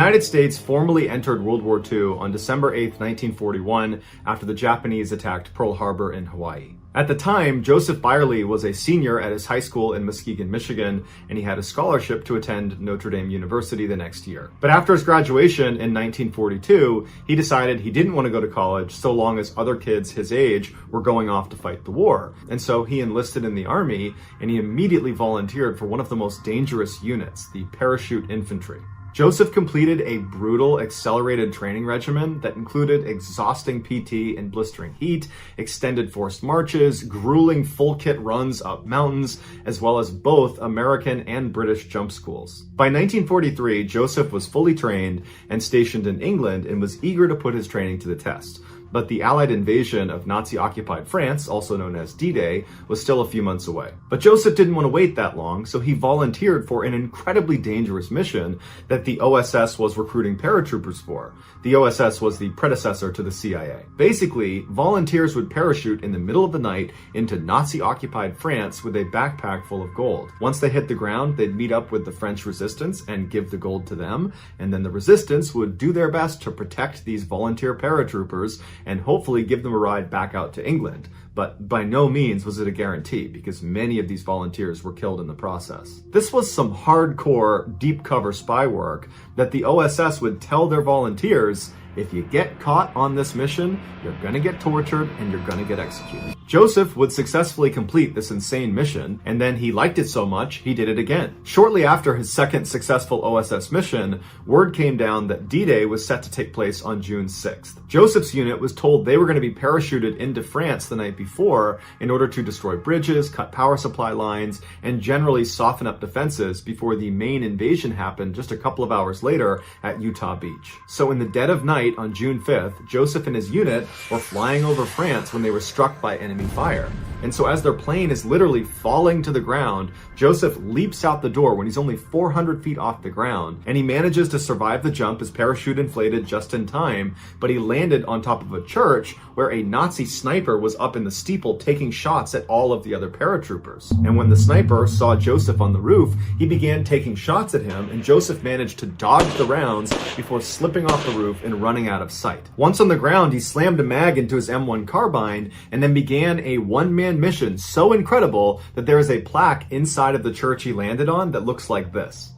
United States formally entered World War II on December 8, 1941, after the Japanese attacked Pearl Harbor in Hawaii. At the time, Joseph Byerly was a senior at his high school in Muskegon, Michigan, and he had a scholarship to attend Notre Dame University the next year. But after his graduation in 1942, he decided he didn't want to go to college so long as other kids his age were going off to fight the war. And so he enlisted in the Army, and he immediately volunteered for one of the most dangerous units, the parachute infantry. Joseph completed a brutal, accelerated training regimen that included exhausting PT in blistering heat, extended forced marches, grueling full kit runs up mountains, as well as both American and British jump schools. By 1943, Joseph was fully trained and stationed in England and was eager to put his training to the test. But the Allied invasion of Nazi-occupied France, also known as D-Day, was still a few months away. But Joseph didn't want to wait that long, so he volunteered for an incredibly dangerous mission that the OSS was recruiting paratroopers for. The OSS was the predecessor to the CIA. Basically, volunteers would parachute in the middle of the night into Nazi-occupied France with a backpack full of gold. Once they hit the ground, they'd meet up with the French resistance and give the gold to them, and then the resistance would do their best to protect these volunteer paratroopers and hopefully give them a ride back out to England. But by no means was it a guarantee, because many of these volunteers were killed in the process. This was some hardcore, deep cover spy work that the OSS would tell their volunteers: if you get caught on this mission, you're gonna get tortured and you're gonna get executed. Joseph would successfully complete this insane mission, and then he liked it so much, he did it again. Shortly after his second successful OSS mission, word came down that D-Day was set to take place on June 6th. Joseph's unit was told they were going to be parachuted into France the night before in order to destroy bridges, cut power supply lines, and generally soften up defenses before the main invasion happened just a couple of hours later at Utah Beach. So in the dead of night on June 5th, Joseph and his unit were flying over France when they were struck by enemy fire. And so as their plane is literally falling to the ground, Joseph leaps out the door when he's only 400 feet off the ground, and he manages to survive the jump, his parachute inflated just in time, but he landed on top of a church where a Nazi sniper was up in the steeple taking shots at all of the other paratroopers. And when the sniper saw Joseph on the roof, he began taking shots at him, and Joseph managed to dodge the rounds before slipping off the roof and running out of sight. Once on the ground, he slammed a mag into his M1 carbine and then began a one-man mission so incredible that there is a plaque inside of the church he landed on that looks like this.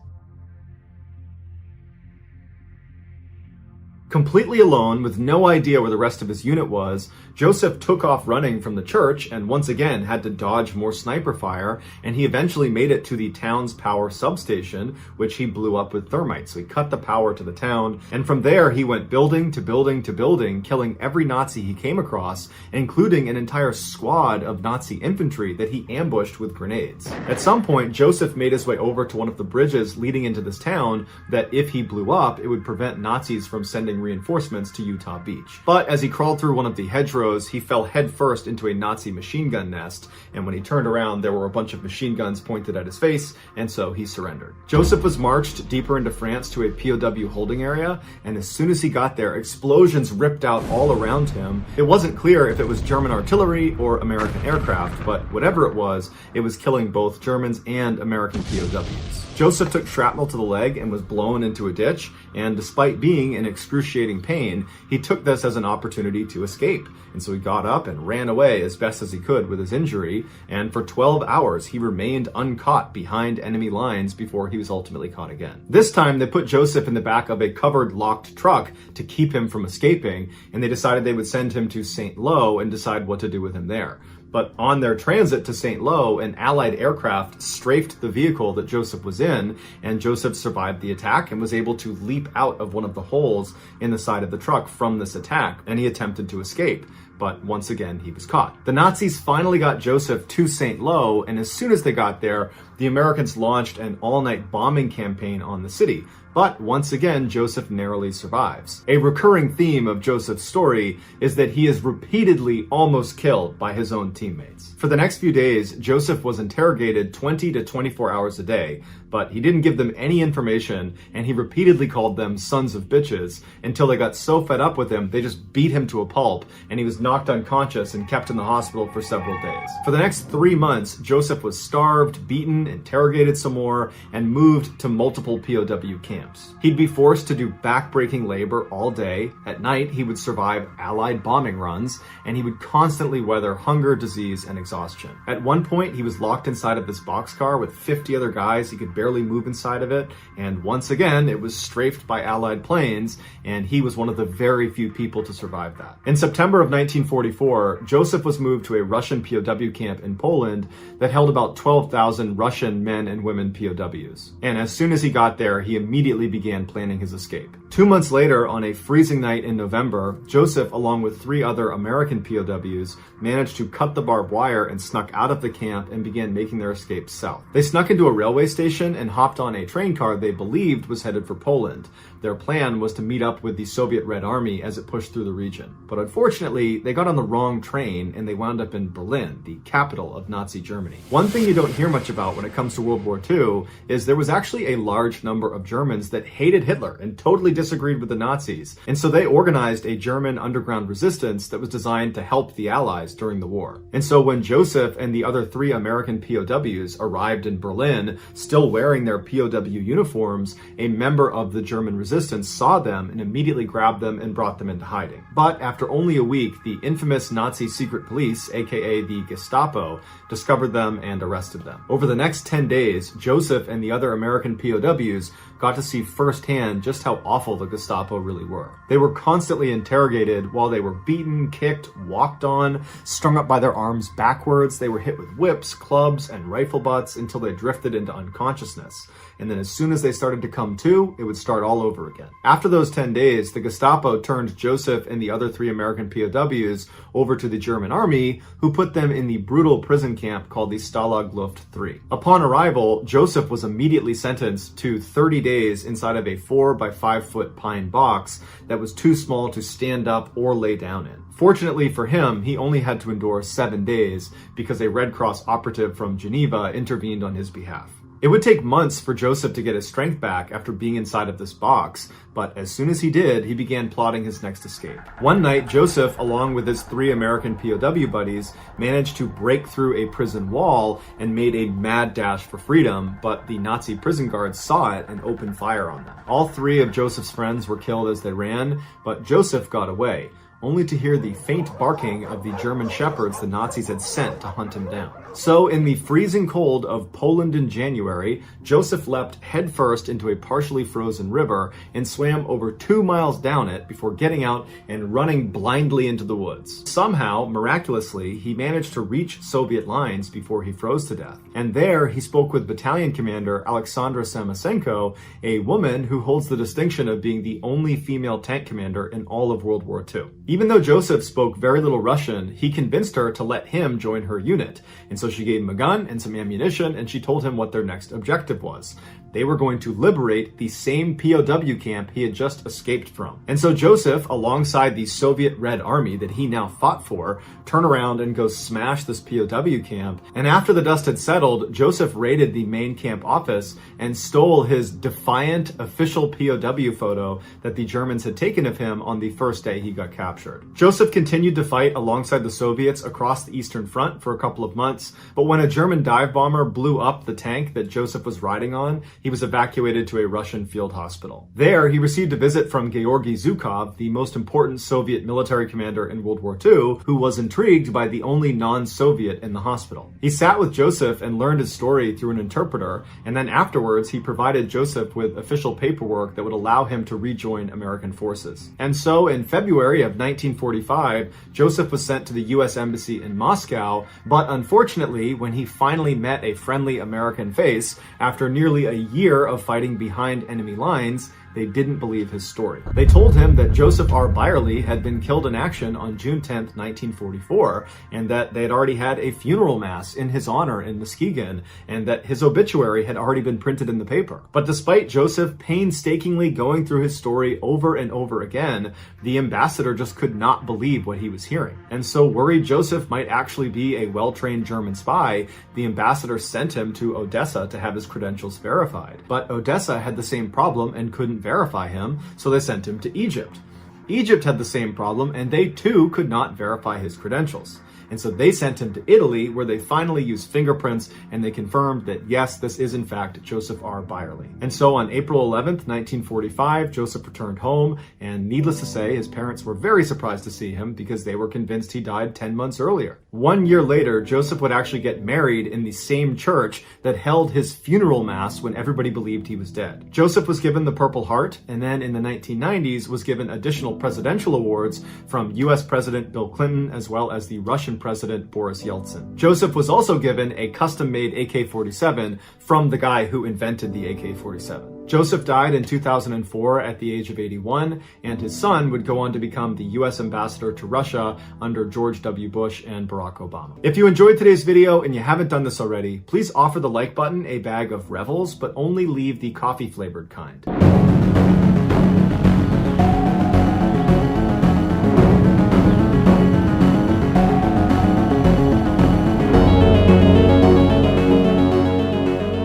Completely alone, with no idea where the rest of his unit was, Joseph took off running from the church and once again had to dodge more sniper fire, and he eventually made it to the town's power substation, which he blew up with thermite. So he cut the power to the town, and from there he went building to building to building, killing every Nazi he came across, including an entire squad of Nazi infantry that he ambushed with grenades. At some point, Joseph made his way over to one of the bridges leading into this town that if he blew up, it would prevent Nazis from sending reinforcements to Utah Beach. But as he crawled through one of the hedgerows, he fell headfirst into a Nazi machine gun nest, and when he turned around, there were a bunch of machine guns pointed at his face, and so he surrendered. Joseph was marched deeper into France to a POW holding area, and as soon as he got there, explosions ripped out all around him. It wasn't clear if it was German artillery or American aircraft, but whatever it was killing both Germans and American POWs. Joseph took shrapnel to the leg and was blown into a ditch, and despite being in excruciating pain, he took this as an opportunity to escape. And so he got up and ran away as best as he could with his injury, and for 12 hours he remained uncaught behind enemy lines before he was ultimately caught again. This time they put Joseph in the back of a covered locked truck to keep him from escaping, and they decided they would send him to St. Lo and decide what to do with him there. But on their transit to St. Lo, an Allied aircraft strafed the vehicle that Joseph was in, and Joseph survived the attack and was able to leap out of one of the holes in the side of the truck from this attack, and he attempted to escape. But once again, he was caught. The Nazis finally got Joseph to St. Lo, and as soon as they got there, the Americans launched an all-night bombing campaign on the city. But once again, Joseph narrowly survives. A recurring theme of Joseph's story is that he is repeatedly almost killed by his own teammates. For the next few days, Joseph was interrogated 20 to 24 hours a day, but he didn't give them any information, and he repeatedly called them sons of bitches until they got so fed up with him, they just beat him to a pulp, and he was knocked unconscious and kept in the hospital for several days. For the next 3 months, Joseph was starved, beaten, interrogated some more, and moved to multiple POW camps. camps. He'd be forced to do back-breaking labor all day. At night, he would survive Allied bombing runs, and he would constantly weather hunger, disease, and exhaustion. At one point, he was locked inside of this boxcar with 50 other guys. He could barely move inside of it, and once again, it was strafed by Allied planes, and he was one of the very few people to survive that. In September of 1944, Joseph was moved to a Russian POW camp in Poland that held about 12,000 Russian men and women POWs. And as soon as he got there, he immediately began planning his escape. 2 months later, on a freezing night in November, Joseph, along with 3 other American POWs, managed to cut the barbed wire and snuck out of the camp and began making their escape south. They snuck into a railway station and hopped on a train car they believed was headed for Poland. Their plan was to meet up with the Soviet Red Army as it pushed through the region. But unfortunately, they got on the wrong train and they wound up in Berlin, the capital of Nazi Germany. One thing you don't hear much about when it comes to World War II is there was actually a large number of Germans that hated Hitler and totally disagreed with the Nazis. And so they organized a German underground resistance that was designed to help the Allies during the war. And so when Joseph and the other 3 American POWs arrived in Berlin, still wearing their POW uniforms, a member of the German resistance saw them and immediately grabbed them and brought them into hiding. But after only a week, the infamous Nazi secret police, aka the Gestapo, discovered them and arrested them. Over the next 10 days, Joseph and the other American POWs got to see firsthand just how awful the Gestapo really were. They were constantly interrogated while they were beaten, kicked, walked on, strung up by their arms backwards. They were hit with whips, clubs, and rifle butts until they drifted into unconsciousness. And then as soon as they started to come to, it would start all over again. After those 10 days, the Gestapo turned Joseph and the other 3 American POWs over to the German army, who put them in the brutal prison camp called the Stalag Luft III. Upon arrival, Joseph was immediately sentenced to 30 days inside of a 4 by 5 foot pine box that was too small to stand up or lay down in. Fortunately for him, he only had to endure 7 days because a Red Cross operative from Geneva intervened on his behalf. It would take months for Joseph to get his strength back after being inside of this box, but as soon as he did, he began plotting his next escape. One night, Joseph, along with his 3 American POW buddies, managed to break through a prison wall and made a mad dash for freedom, but the Nazi prison guards saw it and opened fire on them. All 3 of Joseph's friends were killed as they ran, but Joseph got away, only to hear the faint barking of the German shepherds the Nazis had sent to hunt him down. So in the freezing cold of Poland in January, Joseph leapt headfirst into a partially frozen river and swam over 2 miles down it before getting out and running blindly into the woods. Somehow, miraculously, he managed to reach Soviet lines before he froze to death. And there, he spoke with battalion commander Alexandra Samosenko, a woman who holds the distinction of being the only female tank commander in all of World War II. Even though Joseph spoke very little Russian, he convinced her to let him join her unit. And so she gave him a gun and some ammunition, and she told him what their next objective was. They were going to liberate the same POW camp he had just escaped from. And so Joseph, alongside the Soviet Red Army that he now fought for, turned around and go smash this POW camp. And after the dust had settled, Joseph raided the main camp office and stole his defiant official POW photo that the Germans had taken of him on the first day he got captured. Joseph continued to fight alongside the Soviets across the Eastern Front for a couple of months, but when a German dive bomber blew up the tank that Joseph was riding on, he was evacuated to a Russian field hospital. There, he received a visit from Georgy Zhukov, the most important Soviet military commander in World War II, who was intrigued by the only non-Soviet in the hospital. He sat with Joseph and learned his story through an interpreter, and then afterwards he provided Joseph with official paperwork that would allow him to rejoin American forces. And so in February of 1945, Joseph was sent to the US Embassy in Moscow, but unfortunately, when he finally met a friendly American face, after nearly a year of fighting behind enemy lines, they didn't believe his story. They told him that Joseph R. Byerly had been killed in action on June 10th, 1944, and that they had already had a funeral mass in his honor in Muskegon, and that his obituary had already been printed in the paper. But despite Joseph painstakingly going through his story over and over again, the ambassador just could not believe what he was hearing. And so, worried Joseph might actually be a well-trained German spy, the ambassador sent him to Odessa to have his credentials verified. But Odessa had the same problem and couldn't verify him, so they sent him to Egypt. Egypt had the same problem, and they too could not verify his credentials. and so they sent him to Italy, where they finally used fingerprints and they confirmed that yes, this is in fact Joseph R. Byerly. And so on April 11th, 1945, Joseph returned home, and needless to say, his parents were very surprised to see him because they were convinced he died 10 months earlier. 1 year later, Joseph would actually get married in the same church that held his funeral mass when everybody believed he was dead. Joseph was given the Purple Heart, and then in the 1990s was given additional presidential awards from US President Bill Clinton as well as the Russian President Boris Yeltsin. Joseph was also given a custom-made AK-47 from the guy who invented the AK-47. Joseph died in 2004 at the age of 81, and his son would go on to become the US ambassador to Russia under George W. Bush and Barack Obama. If you enjoyed today's video and you haven't done this already, please offer the like button a bag of Revels, but only leave the coffee-flavored kind.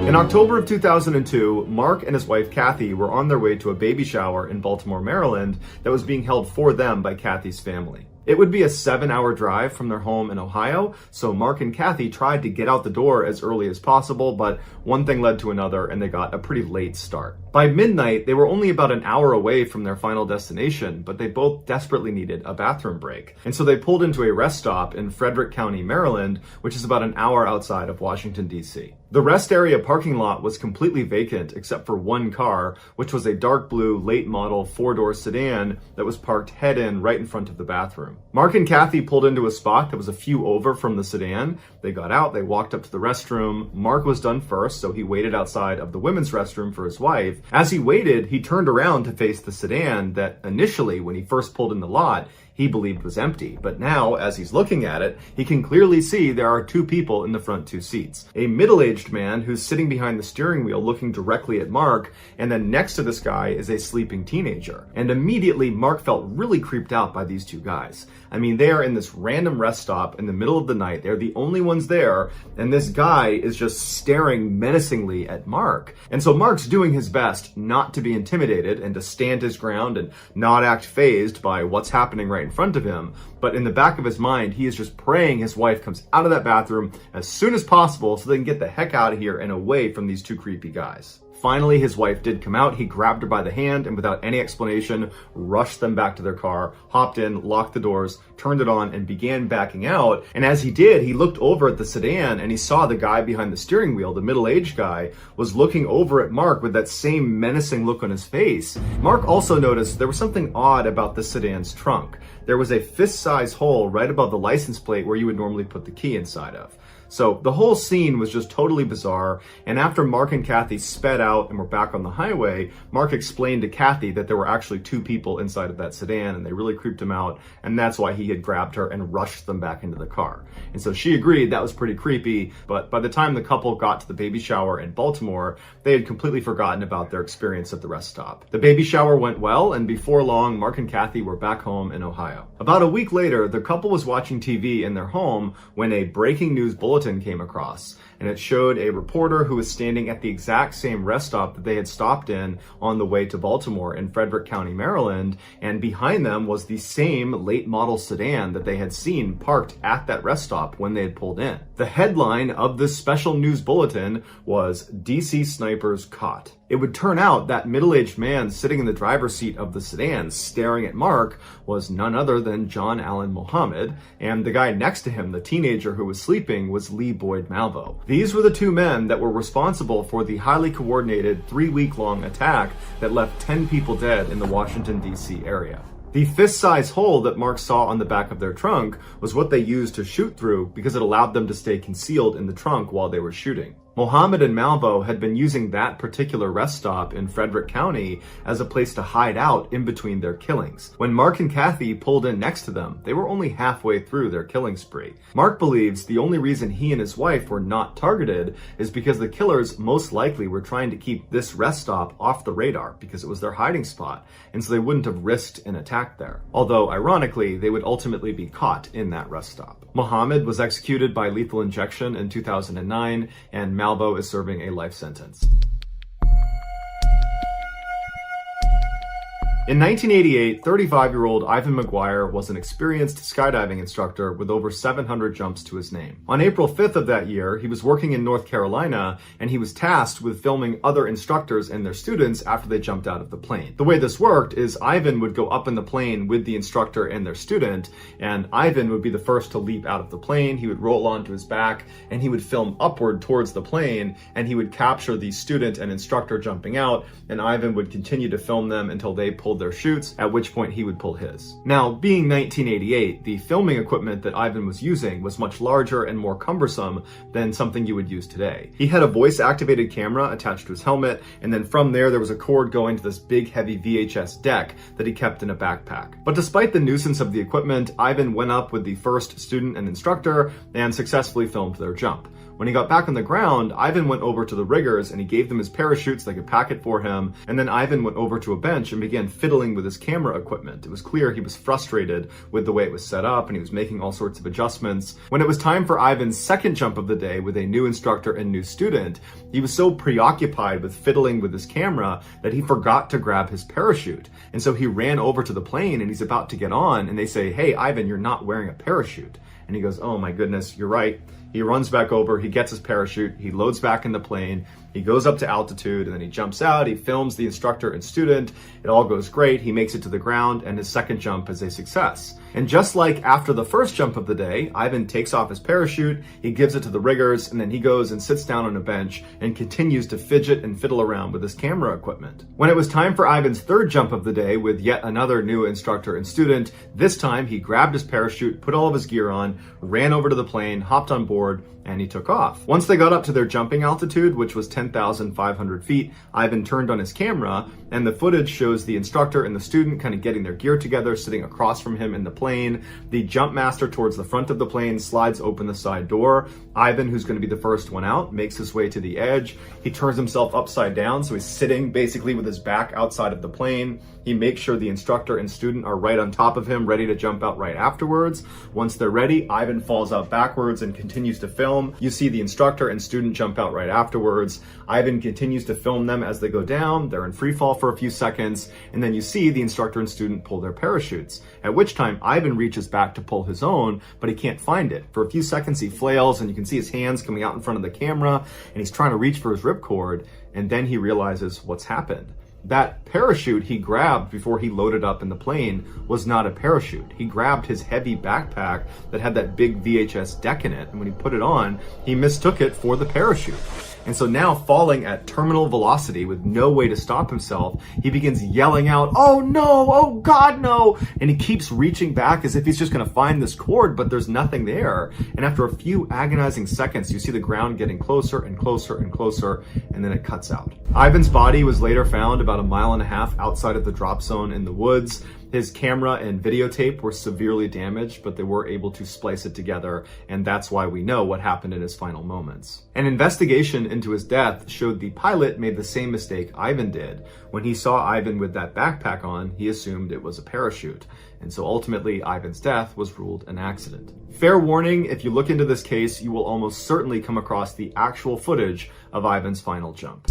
In October of 2002, Mark and his wife Kathy were on their way to a baby shower in Baltimore, Maryland that was being held for them by Kathy's family. It would be a 7-hour drive from their home in Ohio, so Mark and Kathy tried to get out the door as early as possible, but one thing led to another and they got a pretty late start. By midnight, they were only about an hour away from their final destination, but they both desperately needed a bathroom break. And so they pulled into a rest stop in Frederick County, Maryland, which is about an hour outside of Washington, D.C. The rest area parking lot was completely vacant except for one car, which was a dark blue late model 4-door sedan that was parked head-in right in front of the bathroom. Mark and Kathy pulled into a spot that was a few over from the sedan. They got out, they walked up to the restroom. Mark was done first, so he waited outside of the women's restroom for his wife. As he waited, he turned around to face the sedan that initially, when he first pulled in the lot, he believed was empty. But now, as he's looking at it, he can clearly see there are two people in the front two seats. A middle-aged man who's sitting behind the steering wheel looking directly at Mark, and then next to this guy is a sleeping teenager. And immediately, Mark felt really creeped out by these two guys. I mean, they are in this random rest stop in the middle of the night. They're the only ones there, and this guy is just staring menacingly at Mark. And so Mark's doing his best not to be intimidated and to stand his ground and not act fazed by what's happening right in front of him. But in the back of his mind, he is just praying his wife comes out of that bathroom as soon as possible so they can get the heck out of here and away from these two creepy guys. Finally, his wife did come out. He grabbed her by the hand and without any explanation, rushed them back to their car, hopped in, locked the doors, turned it on, and began backing out. And as he did, he looked over at the sedan and he saw the guy behind the steering wheel, the middle-aged guy, was looking over at Mark with that same menacing look on his face. Mark also noticed there was something odd about the sedan's trunk. There was a fist-size hole right above the license plate where you would normally put the key inside of. So the whole scene was just totally bizarre, and after Mark and Kathy sped out and were back on the highway, Mark explained to Kathy that there were actually two people inside of that sedan and they really creeped him out, and that's why he had grabbed her and rushed them back into the car. And so she agreed that was pretty creepy, but by the time the couple got to the baby shower in Baltimore, they had completely forgotten about their experience at the rest stop. The baby shower went well, and before long, Mark and Kathy were back home in Ohio. About a week later, the couple was watching TV in their home when a breaking news bulletin came across, and it showed a reporter who was standing at the exact same rest stop that they had stopped in on the way to Baltimore in Frederick County, Maryland, and behind them was the same late model sedan that they had seen parked at that rest stop when they had pulled in. The headline of this special news bulletin was "DC Snipers Caught." It would turn out that middle-aged man sitting in the driver's seat of the sedan staring at Mark was none other than John Allen Muhammad, and the guy next to him, the teenager who was sleeping, was Lee Boyd Malvo. These were the two men that were responsible for the highly coordinated 3-week-long attack that left 10 people dead in the Washington, D.C. area. The fist-sized hole that Mark saw on the back of their trunk was what they used to shoot through because it allowed them to stay concealed in the trunk while they were shooting. Mohammed and Malvo had been using that particular rest stop in Frederick County as a place to hide out in between their killings. When Mark and Kathy pulled in next to them, they were only halfway through their killing spree. Mark believes the only reason he and his wife were not targeted is because the killers most likely were trying to keep this rest stop off the radar because it was their hiding spot, and so they wouldn't have risked an attack there. Although, ironically, they would ultimately be caught in that rest stop. Mohammed was executed by lethal injection in 2009, and Malvo is serving a life sentence. In 1988, 35-year-old Ivan McGuire was an experienced skydiving instructor with over 700 jumps to his name. On April 5th of that year, he was working in North Carolina, and he was tasked with filming other instructors and their students after they jumped out of the plane. The way this worked is Ivan would go up in the plane with the instructor and their student, and Ivan would be the first to leap out of the plane. He would roll onto his back, and he would film upward towards the plane, and he would capture the student and instructor jumping out, and Ivan would continue to film them until they pulled their chutes, at which point he would pull his. Now, being 1988, the filming equipment that Ivan was using was much larger and more cumbersome than something you would use today. He had a voice-activated camera attached to his helmet, and then from there was a cord going to this big heavy VHS deck that he kept in a backpack. But despite the nuisance of the equipment, Ivan went up with the first student and instructor and successfully filmed their jump. When he got back on the ground, Ivan went over to the riggers and he gave them his parachutes, they could pack it for him, and then Ivan went over to a bench and began fiddling with his camera equipment. It was clear he was frustrated with the way it was set up and he was making all sorts of adjustments. When it was time for Ivan's second jump of the day with a new instructor and new student, he was so preoccupied with fiddling with his camera that he forgot to grab his parachute. And so he ran over to the plane and he's about to get on, and they say, "Hey, Ivan, you're not wearing a parachute." And he goes, "Oh my goodness, you're right." He runs back over, he gets his parachute, he loads back in the plane, he goes up to altitude, and then he jumps out, he films the instructor and student, it all goes great, he makes it to the ground, and his second jump is a success. And just like after the first jump of the day, Ivan takes off his parachute, he gives it to the riggers, and then he goes and sits down on a bench and continues to fidget and fiddle around with his camera equipment. When it was time for Ivan's third jump of the day with yet another new instructor and student, this time he grabbed his parachute, put all of his gear on, ran over to the plane, hopped on board, and he took off. Once they got up to their jumping altitude, which was 10,500 feet, Ivan turned on his camera, and the footage shows the instructor and the student kind of getting their gear together, sitting across from him in the plane. The jump master towards the front of the plane slides open the side door. Ivan, who's going to be the first one out, makes his way to the edge. He turns himself upside down, so he's sitting basically with his back outside of the plane. He makes sure the instructor and student are right on top of him, ready to jump out right afterwards. Once they're ready, Ivan falls out backwards and continues to film. You see the instructor and student jump out right afterwards. Ivan continues to film them as they go down. They're in free fall for a few seconds, and then you see the instructor and student pull their parachutes, at which time Ivan reaches back to pull his own, but he can't find it. For a few seconds he flails, and you can see his hands coming out in front of the camera, and he's trying to reach for his ripcord, and then he realizes what's happened. That parachute he grabbed before he loaded up in the plane was not a parachute. He grabbed his heavy backpack that had that big VHS deck in it, and when he put it on, he mistook it for the parachute. And so now, falling at terminal velocity with no way to stop himself, he begins yelling out, "Oh no, oh God, no!" And he keeps reaching back as if he's just gonna find this cord, but there's nothing there. And after a few agonizing seconds, you see the ground getting closer and closer and closer, and then it cuts out. Ivan's body was later found about a mile and a half outside of the drop zone in the woods. His camera and videotape were severely damaged, but they were able to splice it together, and that's why we know what happened in his final moments. An investigation into his death showed the pilot made the same mistake Ivan did. When he saw Ivan with that backpack on, he assumed it was a parachute, and so ultimately Ivan's death was ruled an accident. Fair warning, if you look into this case, you will almost certainly come across the actual footage of Ivan's final jump.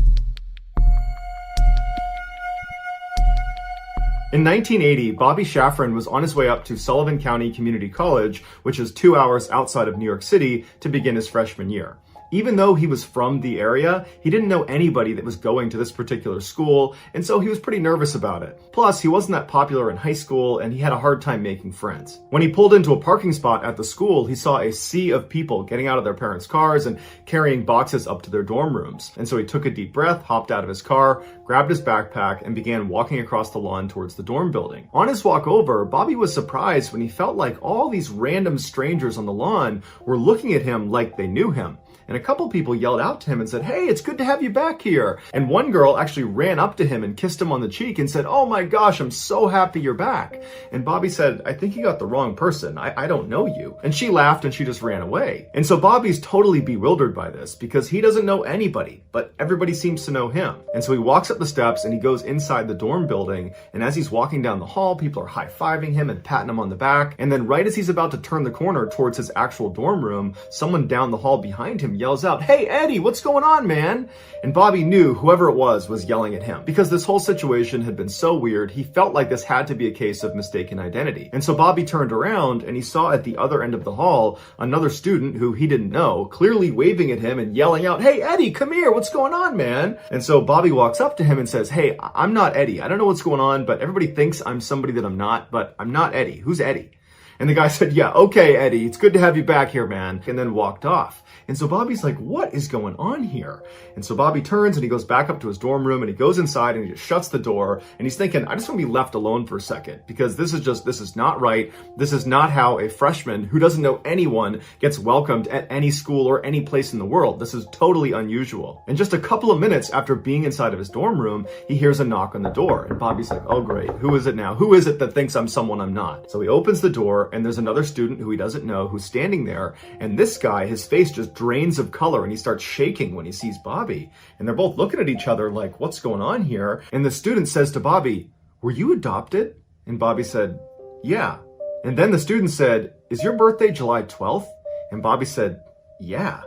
In 1980, Bobby Shafran was on his way up to Sullivan County Community College, which is 2 hours outside of New York City, to begin his freshman year. Even though he was from the area, he didn't know anybody that was going to this particular school, and so he was pretty nervous about it. Plus, he wasn't that popular in high school, and he had a hard time making friends. When he pulled into a parking spot at the school, he saw a sea of people getting out of their parents' cars and carrying boxes up to their dorm rooms. And so he took a deep breath, hopped out of his car, grabbed his backpack, and began walking across the lawn towards the dorm building. On his walk over, Bobby was surprised when he felt like all these random strangers on the lawn were looking at him like they knew him. And a couple people yelled out to him and said, "Hey, it's good to have you back here." And one girl actually ran up to him and kissed him on the cheek and said, "Oh my gosh, I'm so happy you're back." And Bobby said, "I think you got the wrong person. I don't know you." And she laughed and she just ran away. And so Bobby's totally bewildered by this because he doesn't know anybody, but everybody seems to know him. And so he walks up the steps and he goes inside the dorm building. And as he's walking down the hall, people are high-fiving him and patting him on the back. And then right as he's about to turn the corner towards his actual dorm room, someone down the hall behind him and yells out, "Hey, Eddie, what's going on, man?" And Bobby knew whoever it was yelling at him. Because this whole situation had been so weird, he felt like this had to be a case of mistaken identity. And so Bobby turned around and he saw at the other end of the hall another student who he didn't know, clearly waving at him and yelling out, "Hey, Eddie, come here, what's going on, man?" And so Bobby walks up to him and says, "Hey, I'm not Eddie. I don't know what's going on, but everybody thinks I'm somebody that I'm not, but I'm not Eddie. Who's Eddie?" And the guy said, "Yeah, okay, Eddie, it's good to have you back here, man," and then walked off. And so Bobby's like, what is going on here? And so Bobby turns and he goes back up to his dorm room and he goes inside and he just shuts the door and he's thinking, I just want to be left alone for a second because this is not right. This is not how a freshman who doesn't know anyone gets welcomed at any school or any place in the world. This is totally unusual. And just a couple of minutes after being inside of his dorm room, he hears a knock on the door and Bobby's like, oh great, who is it now? Who is it that thinks I'm someone I'm not? So he opens the door and there's another student who he doesn't know who's standing there, and this guy, his face just drains of color and he starts shaking when he sees Bobby. And they're both looking at each other like, what's going on here? And the student says to Bobby, "Were you adopted?" And Bobby said, "Yeah." And then the student said, "Is your birthday July 12th? And Bobby said, "Yeah."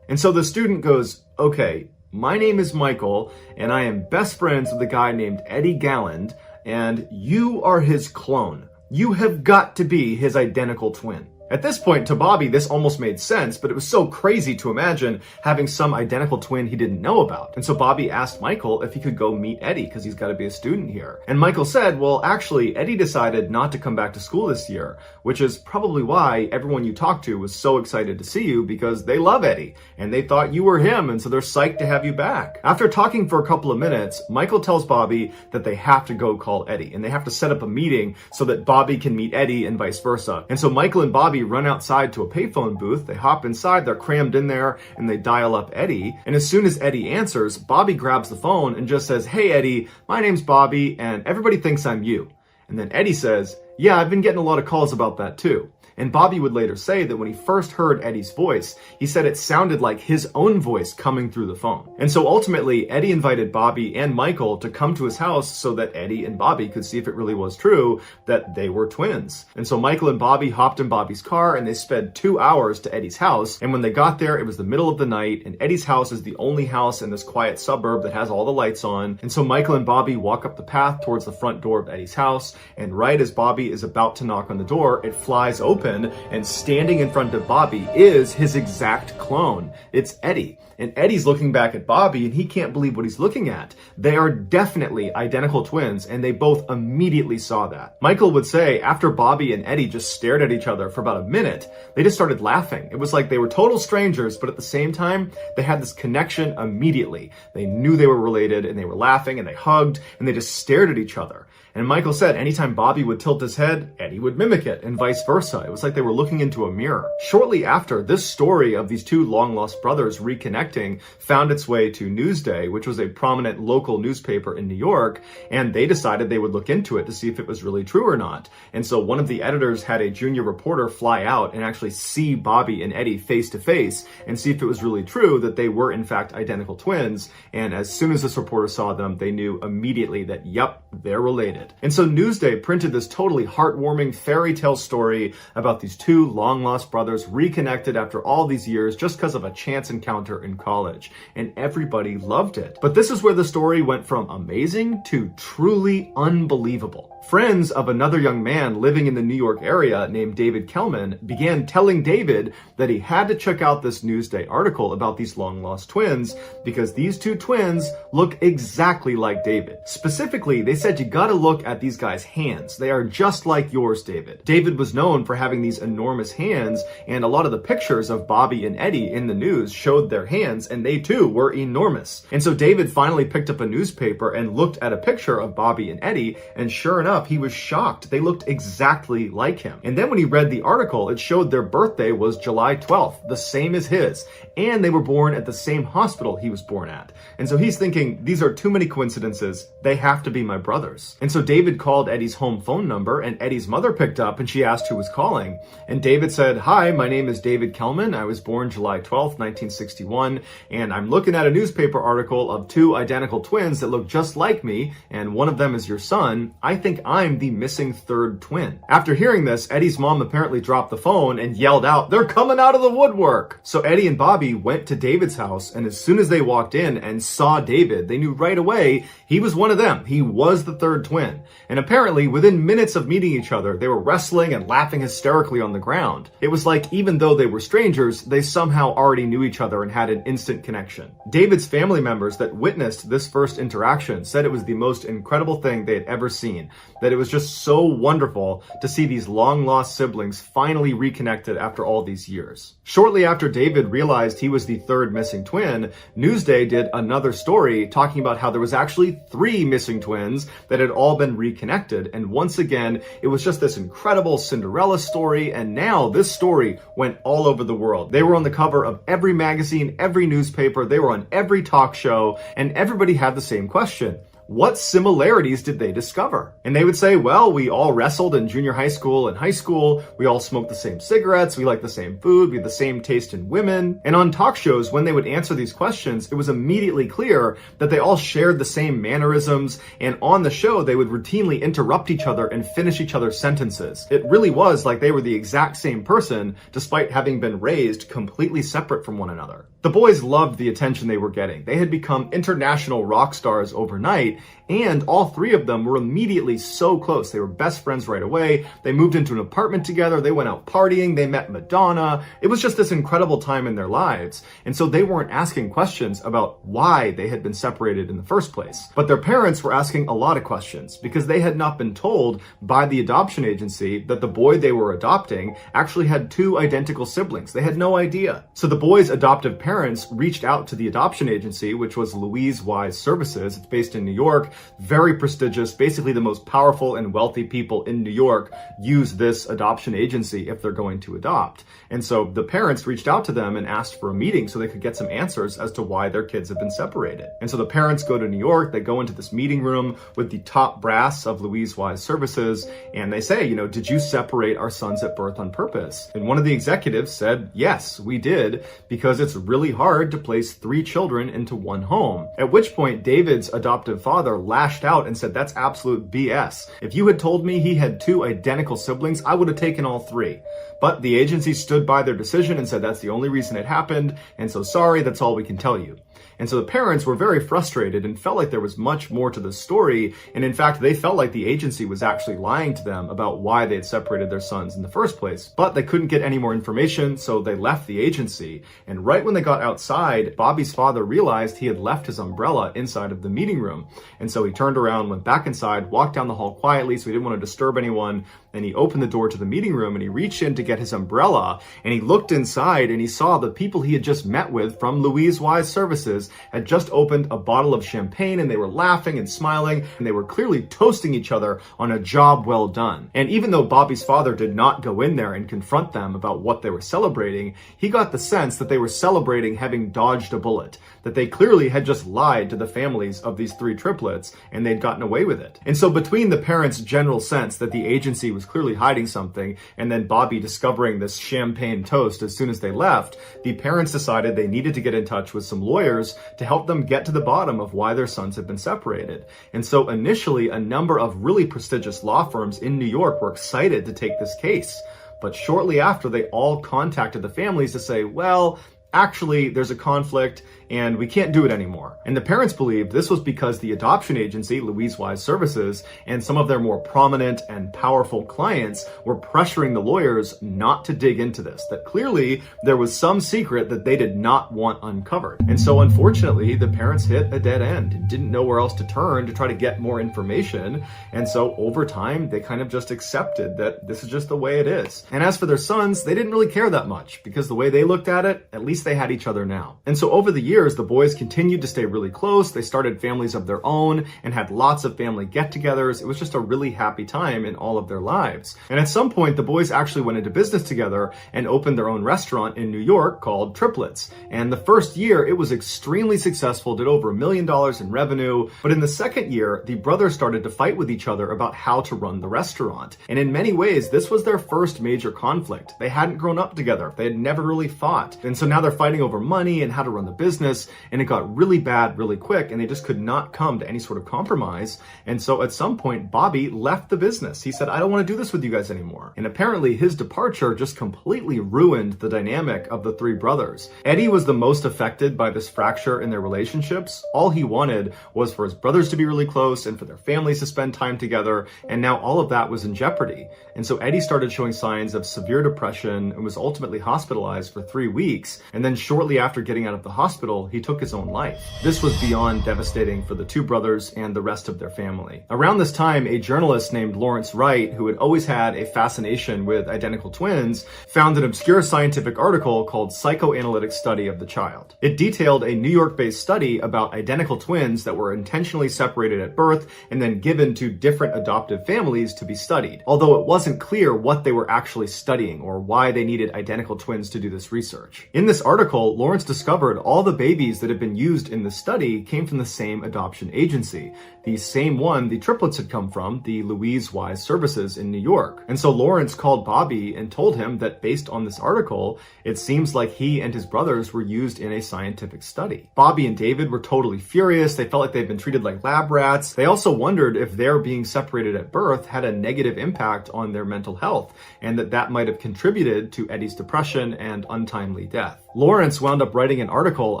And so the student goes, "Okay, my name is Michael and I am best friends with a guy named Eddie Gallen, and you are his clone. You have got to be his identical twin." At this point, to Bobby, this almost made sense, but it was so crazy to imagine having some identical twin he didn't know about. And so Bobby asked Michael if he could go meet Eddie because he's got to be a student here. And Michael said, well, actually, Eddie decided not to come back to school this year, which is probably why everyone you talked to was so excited to see you because they love Eddie and they thought you were him, and so they're psyched to have you back. After talking for a couple of minutes, Michael tells Bobby that they have to go call Eddie and they have to set up a meeting so that Bobby can meet Eddie and vice versa. And so Michael and Bobby run outside to a payphone booth. They hop inside, they're crammed in there, and they dial up Eddie. And as soon as Eddie answers, Bobby grabs the phone and just says, "Hey Eddie, my name's Bobby and everybody thinks I'm you." And then Eddie says, "Yeah, I've been getting a lot of calls about that too." And Bobby would later say that when he first heard Eddie's voice, he said it sounded like his own voice coming through the phone. And so ultimately, Eddie invited Bobby and Michael to come to his house so that Eddie and Bobby could see if it really was true that they were twins. And so Michael and Bobby hopped in Bobby's car and they sped 2 hours to Eddie's house. And when they got there, it was the middle of the night, and Eddie's house is the only house in this quiet suburb that has all the lights on. And so Michael and Bobby walk up the path towards the front door of Eddie's house, and right as Bobby is about to knock on the door, it flies open, and standing in front of Bobby is his exact clone. It's Eddie. And Eddie's looking back at Bobby and he can't believe what he's looking at. They are definitely identical twins, and they both immediately saw that. Michael would say after Bobby and Eddie just stared at each other for about a minute, they just started laughing. It was like they were total strangers, but at the same time, they had this connection immediately. They knew they were related and they were laughing and they hugged and they just stared at each other. And Michael said anytime Bobby would tilt his head, Eddie would mimic it, and vice versa. It was like they were looking into a mirror. Shortly after, this story of these two long-lost brothers reconnecting found its way to Newsday, which was a prominent local newspaper in New York, and they decided they would look into it to see if it was really true or not. And so one of the editors had a junior reporter fly out and actually see Bobby and Eddie face to face and see if it was really true that they were in fact identical twins. And as soon as this reporter saw them, they knew immediately that, yep, they're related. And so Newsday printed this totally heartwarming fairy tale story about these two long-lost brothers reconnected after all these years just because of a chance encounter in college. And everybody loved it. But this is where the story went from amazing to truly unbelievable. Friends of another young man living in the New York area named David Kelman began telling David that he had to check out this Newsday article about these long-lost twins because these two twins look exactly like David. Specifically, they said you gotta look at these guys' hands. They are just like yours, David. David was known for having these enormous hands, and a lot of the pictures of Bobby and Eddie in the news showed their hands, and they too were enormous. And so David finally picked up a newspaper and looked at a picture of Bobby and Eddie, and sure enough, he was shocked. They looked exactly like him. And then when he read the article, it showed their birthday was July 12th, the same as his, and they were born at the same hospital he was born at. And so he's thinking, these are too many coincidences. They have to be my brothers. And so David called Eddie's home phone number, and Eddie's mother picked up and she asked who was calling. And David said, "Hi, my name is David Kelman. I was born July 12th, 1961, and I'm looking at a newspaper article of two identical twins that look just like me, and one of them is your son. I think I'm the missing third twin. After hearing this, Eddie's mom apparently dropped the phone and yelled out, "They're coming out of the woodwork!" So Eddie and Bobby went to David's house, and as soon as they walked in and saw David, they knew right away he was one of them. He was the third twin. And apparently, within minutes of meeting each other, they were wrestling and laughing hysterically on the ground. It was like, even though they were strangers, they somehow already knew each other and had an instant connection. David's family members that witnessed this first interaction said it was the most incredible thing they had ever seen, that it was just so wonderful to see these long-lost siblings finally reconnected after all these years. Shortly after David realized he was the third missing twin, Newsday did another story talking about how there was actually 3 missing twins that had all been reconnected, and once again, it was just this incredible Cinderella story, and now this story went all over the world. They were on the cover of every magazine, every newspaper, they were on every talk show, and everybody had the same question. What similarities did they discover? And they would say, well, we all wrestled in junior high school and high school. We all smoked the same cigarettes. We liked the same food. We had the same taste in women. And on talk shows, when they would answer these questions, it was immediately clear that they all shared the same mannerisms. And on the show, they would routinely interrupt each other and finish each other's sentences. It really was like they were the exact same person, despite having been raised completely separate from one another. The boys loved the attention they were getting. They had become international rock stars overnight, and all 3 of them were immediately so close. They were best friends right away. They moved into an apartment together. They went out partying. They met Madonna. It was just this incredible time in their lives. And so they weren't asking questions about why they had been separated in the first place. But their parents were asking a lot of questions because they had not been told by the adoption agency that the boy they were adopting actually had 2 identical siblings. They had no idea. So the boy's adoptive parents reached out to the adoption agency, which was Louise Wise Services. It's based in New York, very prestigious. Basically, the most powerful and wealthy people in New York use this adoption agency if they're going to adopt. And so the parents reached out to them and asked for a meeting so they could get some answers as to why their kids had been separated. And so the parents go to New York, they go into this meeting room with the top brass of Louise Wise Services, and they say, did you separate our sons at birth on purpose? And one of the executives said, yes, we did, because it's really hard to place 3 children into one home. At which point, David's adoptive father lashed out and said, that's absolute BS. If you had told me he had 2 identical siblings, I would have taken all 3. But the agency stood by their decision and said that's the only reason it happened, and so sorry, that's all we can tell you. And so the parents were very frustrated and felt like there was much more to the story, and in fact, they felt like the agency was actually lying to them about why they had separated their sons in the first place. But they couldn't get any more information, so they left the agency. And right when they got outside, Bobby's father realized he had left his umbrella inside of the meeting room. And so he turned around, went back inside, walked down the hall quietly so he didn't want to disturb anyone, and he opened the door to the meeting room and he reached in to get his umbrella, and he looked inside and he saw the people he had just met with from Louise Wise Services had just opened a bottle of champagne, and they were laughing and smiling, and they were clearly toasting each other on a job well done. And even though Bobby's father did not go in there and confront them about what they were celebrating, he got the sense that they were celebrating having dodged a bullet, that they clearly had just lied to the families of these 3 triplets and they'd gotten away with it. And so between the parents' general sense that the agency was clearly hiding something, and then Bobby discovering this champagne toast as soon as they left, the parents decided they needed to get in touch with some lawyers to help them get to the bottom of why their sons had been separated. And so initially, a number of really prestigious law firms in New York were excited to take this case. But shortly after, they all contacted the families to say, well, actually, there's a conflict and we can't do it anymore. And the parents believed this was because the adoption agency, Louise Wise Services, and some of their more prominent and powerful clients were pressuring the lawyers not to dig into this, that clearly there was some secret that they did not want uncovered. And so unfortunately, the parents hit a dead end and didn't know where else to turn to try to get more information. And so over time, they kind of just accepted that this is just the way it is. And as for their sons, they didn't really care that much because the way they looked at it, at least they had each other now. And so over the years, the boys continued to stay really close. They started families of their own and had lots of family get-togethers. It was just a really happy time in all of their lives. And at some point, the boys actually went into business together and opened their own restaurant in New York called Triplets. And the first year, it was extremely successful, did over $1 million in revenue. But in the second year, the brothers started to fight with each other about how to run the restaurant. And in many ways, this was their first major conflict. They hadn't grown up together. They had never really fought. And so now they're fighting over money and how to run the business, and it got really bad really quick, and they just could not come to any sort of compromise. And so at some point, Bobby left the business. He said, I don't want to do this with you guys anymore. And apparently his departure just completely ruined the dynamic of the three brothers. Eddie was the most affected by this fracture in their relationships. All he wanted was for his brothers to be really close and for their families to spend time together, and now all of that was in jeopardy. And so Eddie started showing signs of severe depression and was ultimately hospitalized for 3 weeks, and then shortly after getting out of the hospital, he took his own life. This was beyond devastating for the two brothers and the rest of their family. Around this time, a journalist named Lawrence Wright, who had always had a fascination with identical twins, found an obscure scientific article called Psychoanalytic Study of the Child. It detailed a New York-based study about identical twins that were intentionally separated at birth and then given to different adoptive families to be studied, although it wasn't clear what they were actually studying or why they needed identical twins to do this research. In this article, Lawrence discovered all the babies that had been used in the study came from the same adoption agency, the same one the triplets had come from, the Louise Wise Services in New York. And so Lawrence called Bobby and told him that based on this article, it seems like he and his brothers were used in a scientific study. Bobby and David were totally furious. They felt like they'd been treated like lab rats. They also wondered if their being separated at birth had a negative impact on their mental health, and that might have contributed to Eddie's depression and untimely death. Lawrence wound up writing an article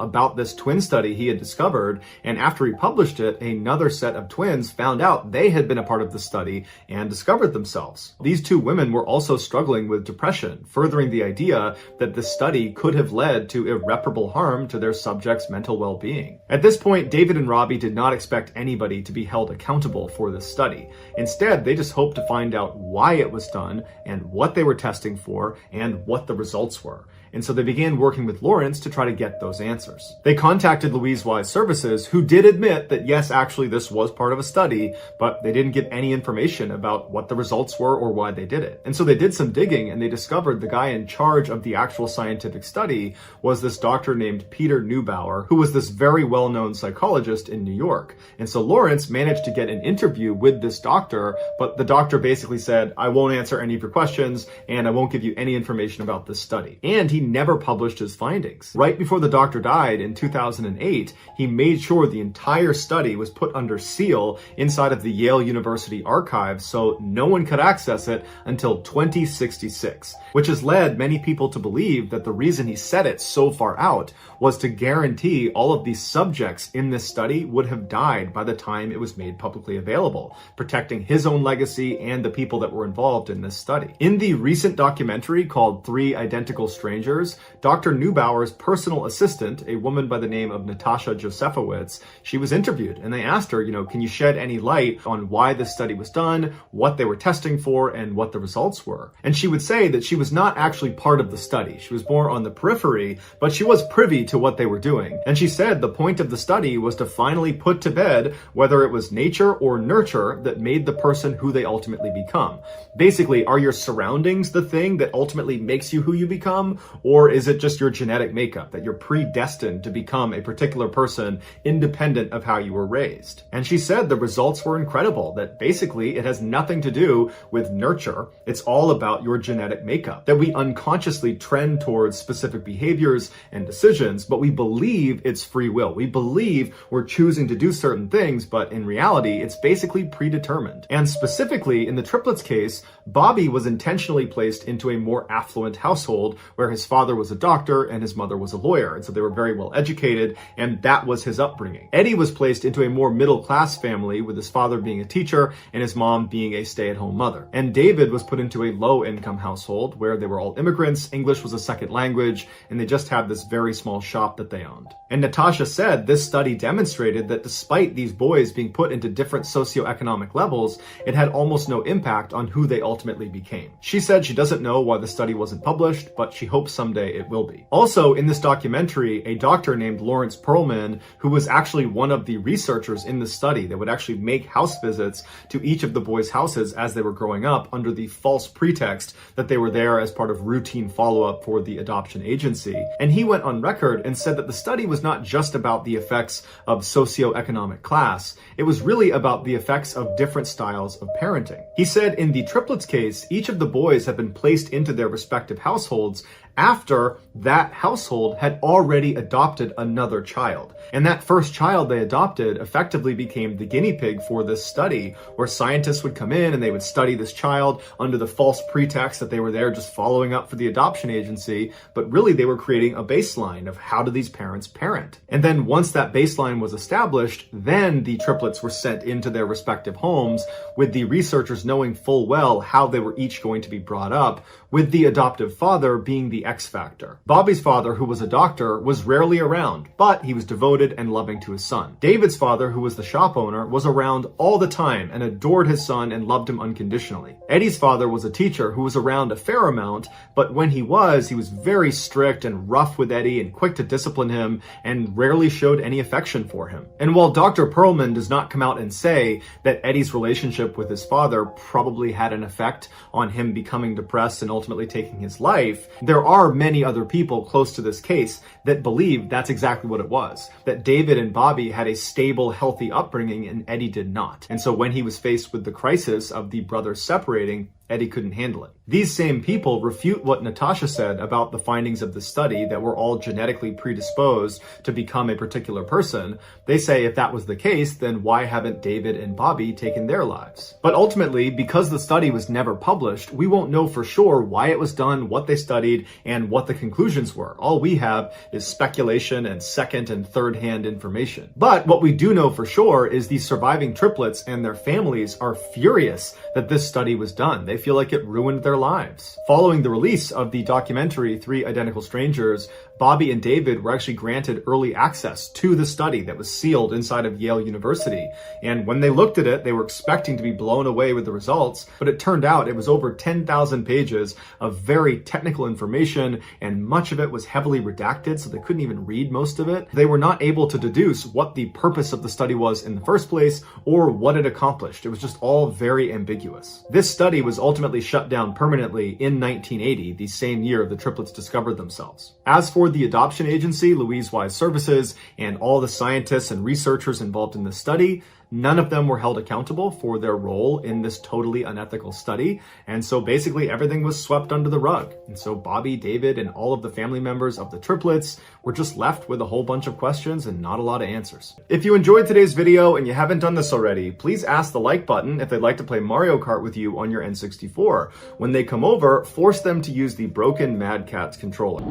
about this twin study he had discovered, and after he published it, another set of twins found out they had been a part of the study and discovered themselves. These two women were also struggling with depression, furthering the idea that the study could have led to irreparable harm to their subjects' mental well-being. At this point, David and Robbie did not expect anybody to be held accountable for this study. Instead, they just hoped to find out why it was done and what they were testing for and what the results were. And so they began working with Lawrence to try to get those answers. They contacted Louise Wise Services, who did admit that yes, actually this was part of a study, but they didn't give any information about what the results were or why they did it. And so they did some digging, and they discovered the guy in charge of the actual scientific study was this doctor named Peter Neubauer, who was this very well-known psychologist in New York. And so Lawrence managed to get an interview with this doctor, but the doctor basically said, I won't answer any of your questions, and I won't give you any information about this study. And he never published his findings. Right before the doctor died in 2008, he made sure the entire study was put under seal inside of the Yale University archives so no one could access it until 2066, which has led many people to believe that the reason he set it so far out was to guarantee all of these subjects in this study would have died by the time it was made publicly available, protecting his own legacy and the people that were involved in this study. In the recent documentary called 3 Identical Strangers, Dr. Neubauer's personal assistant, a woman by the name of Natasha Josefowitz, she was interviewed, and they asked her, can you shed any light on why this study was done, what they were testing for, and what the results were? And she would say that she was not actually part of the study. She was more on the periphery, but she was privy to what they were doing. And she said the point of the study was to finally put to bed whether it was nature or nurture that made the person who they ultimately become. Basically, are your surroundings the thing that ultimately makes you who you become? Or is it just your genetic makeup, that you're predestined to become a particular person independent of how you were raised? And she said the results were incredible, that basically it has nothing to do with nurture. It's all about your genetic makeup, that we unconsciously trend towards specific behaviors and decisions, but we believe it's free will. We believe we're choosing to do certain things, but in reality, it's basically predetermined. And specifically in the triplets case, Bobby was intentionally placed into a more affluent household where his father was a doctor and his mother was a lawyer, and so they were very well educated, and that was his upbringing. Eddie was placed into a more middle-class family, with his father being a teacher and his mom being a stay-at-home mother. And David was put into a low-income household where they were all immigrants, English was a second language, and they just had this very small shop that they owned. And Natasha said this study demonstrated that despite these boys being put into different socioeconomic levels, it had almost no impact on who they ultimately became. She said she doesn't know why the study wasn't published, but she hopes someday it will be. Also, in this documentary, a doctor named Lawrence Perlman, who was actually one of the researchers in the study that would actually make house visits to each of the boys' houses as they were growing up under the false pretext that they were there as part of routine follow-up for the adoption agency. And he went on record and said that the study was not just about the effects of socioeconomic class, it was really about the effects of different styles of parenting. He said in the triplets case, each of the boys have been placed into their respective households after that household had already adopted another child. And that first child they adopted effectively became the guinea pig for this study, where scientists would come in and they would study this child under the false pretext that they were there just following up for the adoption agency, but really they were creating a baseline of how do these parents parent. And then once that baseline was established, then the triplets were sent into their respective homes, with the researchers knowing full well how they were each going to be brought up, with the adoptive father being the X factor. Bobby's father, who was a doctor, was rarely around, but he was devoted and loving to his son. David's father, who was the shop owner, was around all the time and adored his son and loved him unconditionally. Eddie's father was a teacher who was around a fair amount, but when he was very strict and rough with Eddie and quick to discipline him and rarely showed any affection for him. And while Dr. Perlman does not come out and say that Eddie's relationship with his father probably had an effect on him becoming depressed and ultimately taking his life, there are many other people close to this case that believe that's exactly what it was. That David and Bobby had a stable, healthy upbringing and Eddie did not. And so when he was faced with the crisis of the brothers separating, Eddie couldn't handle it. These same people refute what Natasha said about the findings of the study that we're all genetically predisposed to become a particular person. They say if that was the case, then why haven't David and Bobby taken their lives? But ultimately, because the study was never published, we won't know for sure why it was done, what they studied, and what the conclusions were. All we have is speculation and second and third hand information. But what we do know for sure is these surviving triplets and their families are furious that this study was done. They feel like it ruined their lives. Following the release of the documentary 3 Identical Strangers, Bobby and David were actually granted early access to the study that was sealed inside of Yale University. And when they looked at it, they were expecting to be blown away with the results, but it turned out it was over 10,000 pages of very technical information, and much of it was heavily redacted, so they couldn't even read most of it. They were not able to deduce what the purpose of the study was in the first place or what it accomplished. It was just all very ambiguous. This study was ultimately shut down permanently in 1980, the same year the triplets discovered themselves. As for the adoption agency, Louise Wise Services, and all the scientists and researchers involved in the study, none of them were held accountable for their role in this totally unethical study. And so basically everything was swept under the rug. And so Bobby, David, and all of the family members of the triplets were just left with a whole bunch of questions and not a lot of answers. If you enjoyed today's video and you haven't done this already, please ask the like button if they'd like to play Mario Kart with you on your N64. When they come over, force them to use the broken Mad Catz controller.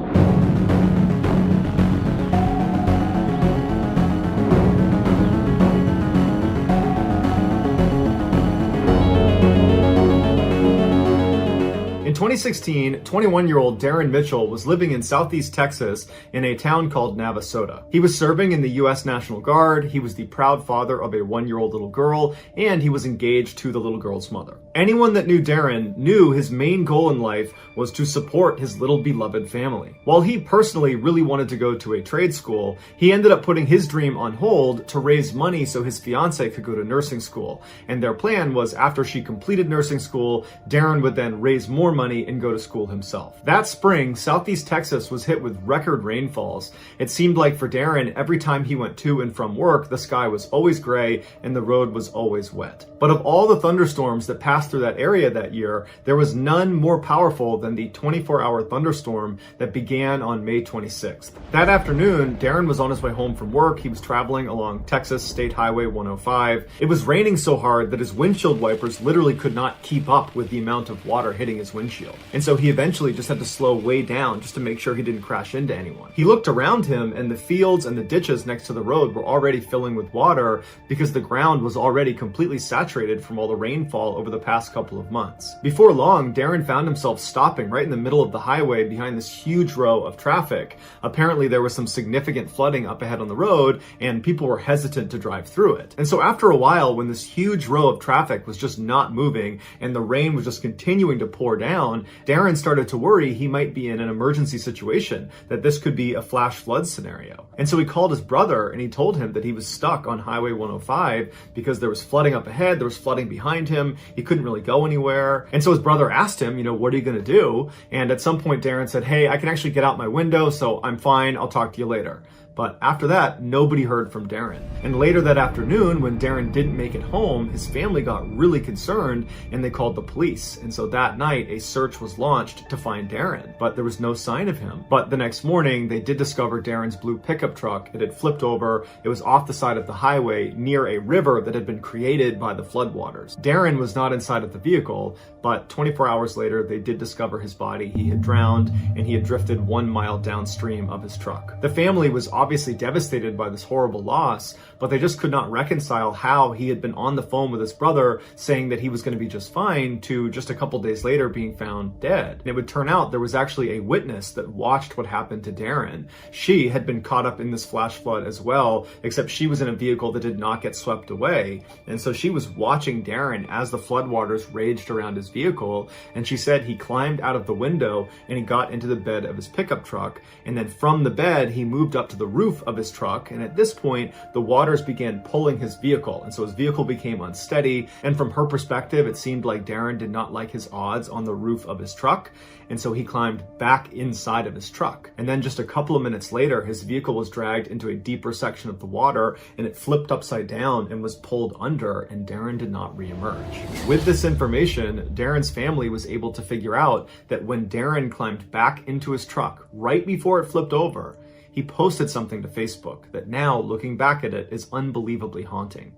In 2016, 21-year-old Darren Mitchell was living in Southeast Texas in a town called Navasota. He was serving in the U.S. National Guard, he was the proud father of a 1-year-old little girl, and he was engaged to the little girl's mother. Anyone that knew Darren knew his main goal in life was to support his little beloved family. While he personally really wanted to go to a trade school, he ended up putting his dream on hold to raise money so his fiancée could go to nursing school. And their plan was after she completed nursing school, Darren would then raise more money and go to school himself. That spring, Southeast Texas was hit with record rainfalls. It seemed like for Darren, every time he went to and from work, the sky was always gray and the road was always wet. But of all the thunderstorms that passed through that area that year, there was none more powerful than the 24-hour thunderstorm that began on May 26th. That afternoon, Darren was on his way home from work. He was traveling along Texas State Highway 105. It was raining so hard that his windshield wipers literally could not keep up with the amount of water hitting his windshield. And so he eventually just had to slow way down just to make sure he didn't crash into anyone. He looked around him and the fields and the ditches next to the road were already filling with water because the ground was already completely saturated from all the rainfall over the past couple of months. Before long, Darren found himself stopping right in the middle of the highway behind this huge row of traffic. Apparently there was some significant flooding up ahead on the road and people were hesitant to drive through it. And so after a while, when this huge row of traffic was just not moving and the rain was just continuing to pour down, Darren started to worry he might be in an emergency situation, that this could be a flash flood scenario. And so he called his brother and he told him that he was stuck on Highway 105 because there was flooding up ahead, there was flooding behind him, he couldn't really go anywhere. And so his brother asked him, what are you going to do? And at some point Darren said, hey, I can actually get out my window, so I'm fine, I'll talk to you later. But after that, nobody heard from Darren. And later that afternoon, when Darren didn't make it home, his family got really concerned and they called the police. And so that night, a search was launched to find Darren, but there was no sign of him. But the next morning, they did discover Darren's blue pickup truck. It had flipped over. It was off the side of the highway near a river that had been created by the floodwaters. Darren was not inside of the vehicle, but 24 hours later, they did discover his body. He had drowned and he had drifted 1 mile downstream of his truck. The family was obviously devastated by this horrible loss, but they just could not reconcile how he had been on the phone with his brother saying that he was going to be just fine to just a couple days later being found dead. And it would turn out there was actually a witness that watched what happened to Darren. She had been caught up in this flash flood as well, except she was in a vehicle that did not get swept away. And so she was watching Darren as the floodwaters raged around his vehicle, and she said he climbed out of the window and he got into the bed of his pickup truck, and then from the bed he moved up to the roof of his truck, and at this point the waters began pulling his vehicle, and so his vehicle became unsteady, and from her perspective it seemed like Darren did not like his odds on the roof of his truck, and so he climbed back inside of his truck. And then just a couple of minutes later, his vehicle was dragged into a deeper section of the water, and it flipped upside down and was pulled under, and Darren did not reemerge. With this information, Darren's family was able to figure out that when Darren climbed back into his truck right before it flipped over, he posted something to Facebook that now, looking back at it, is unbelievably haunting.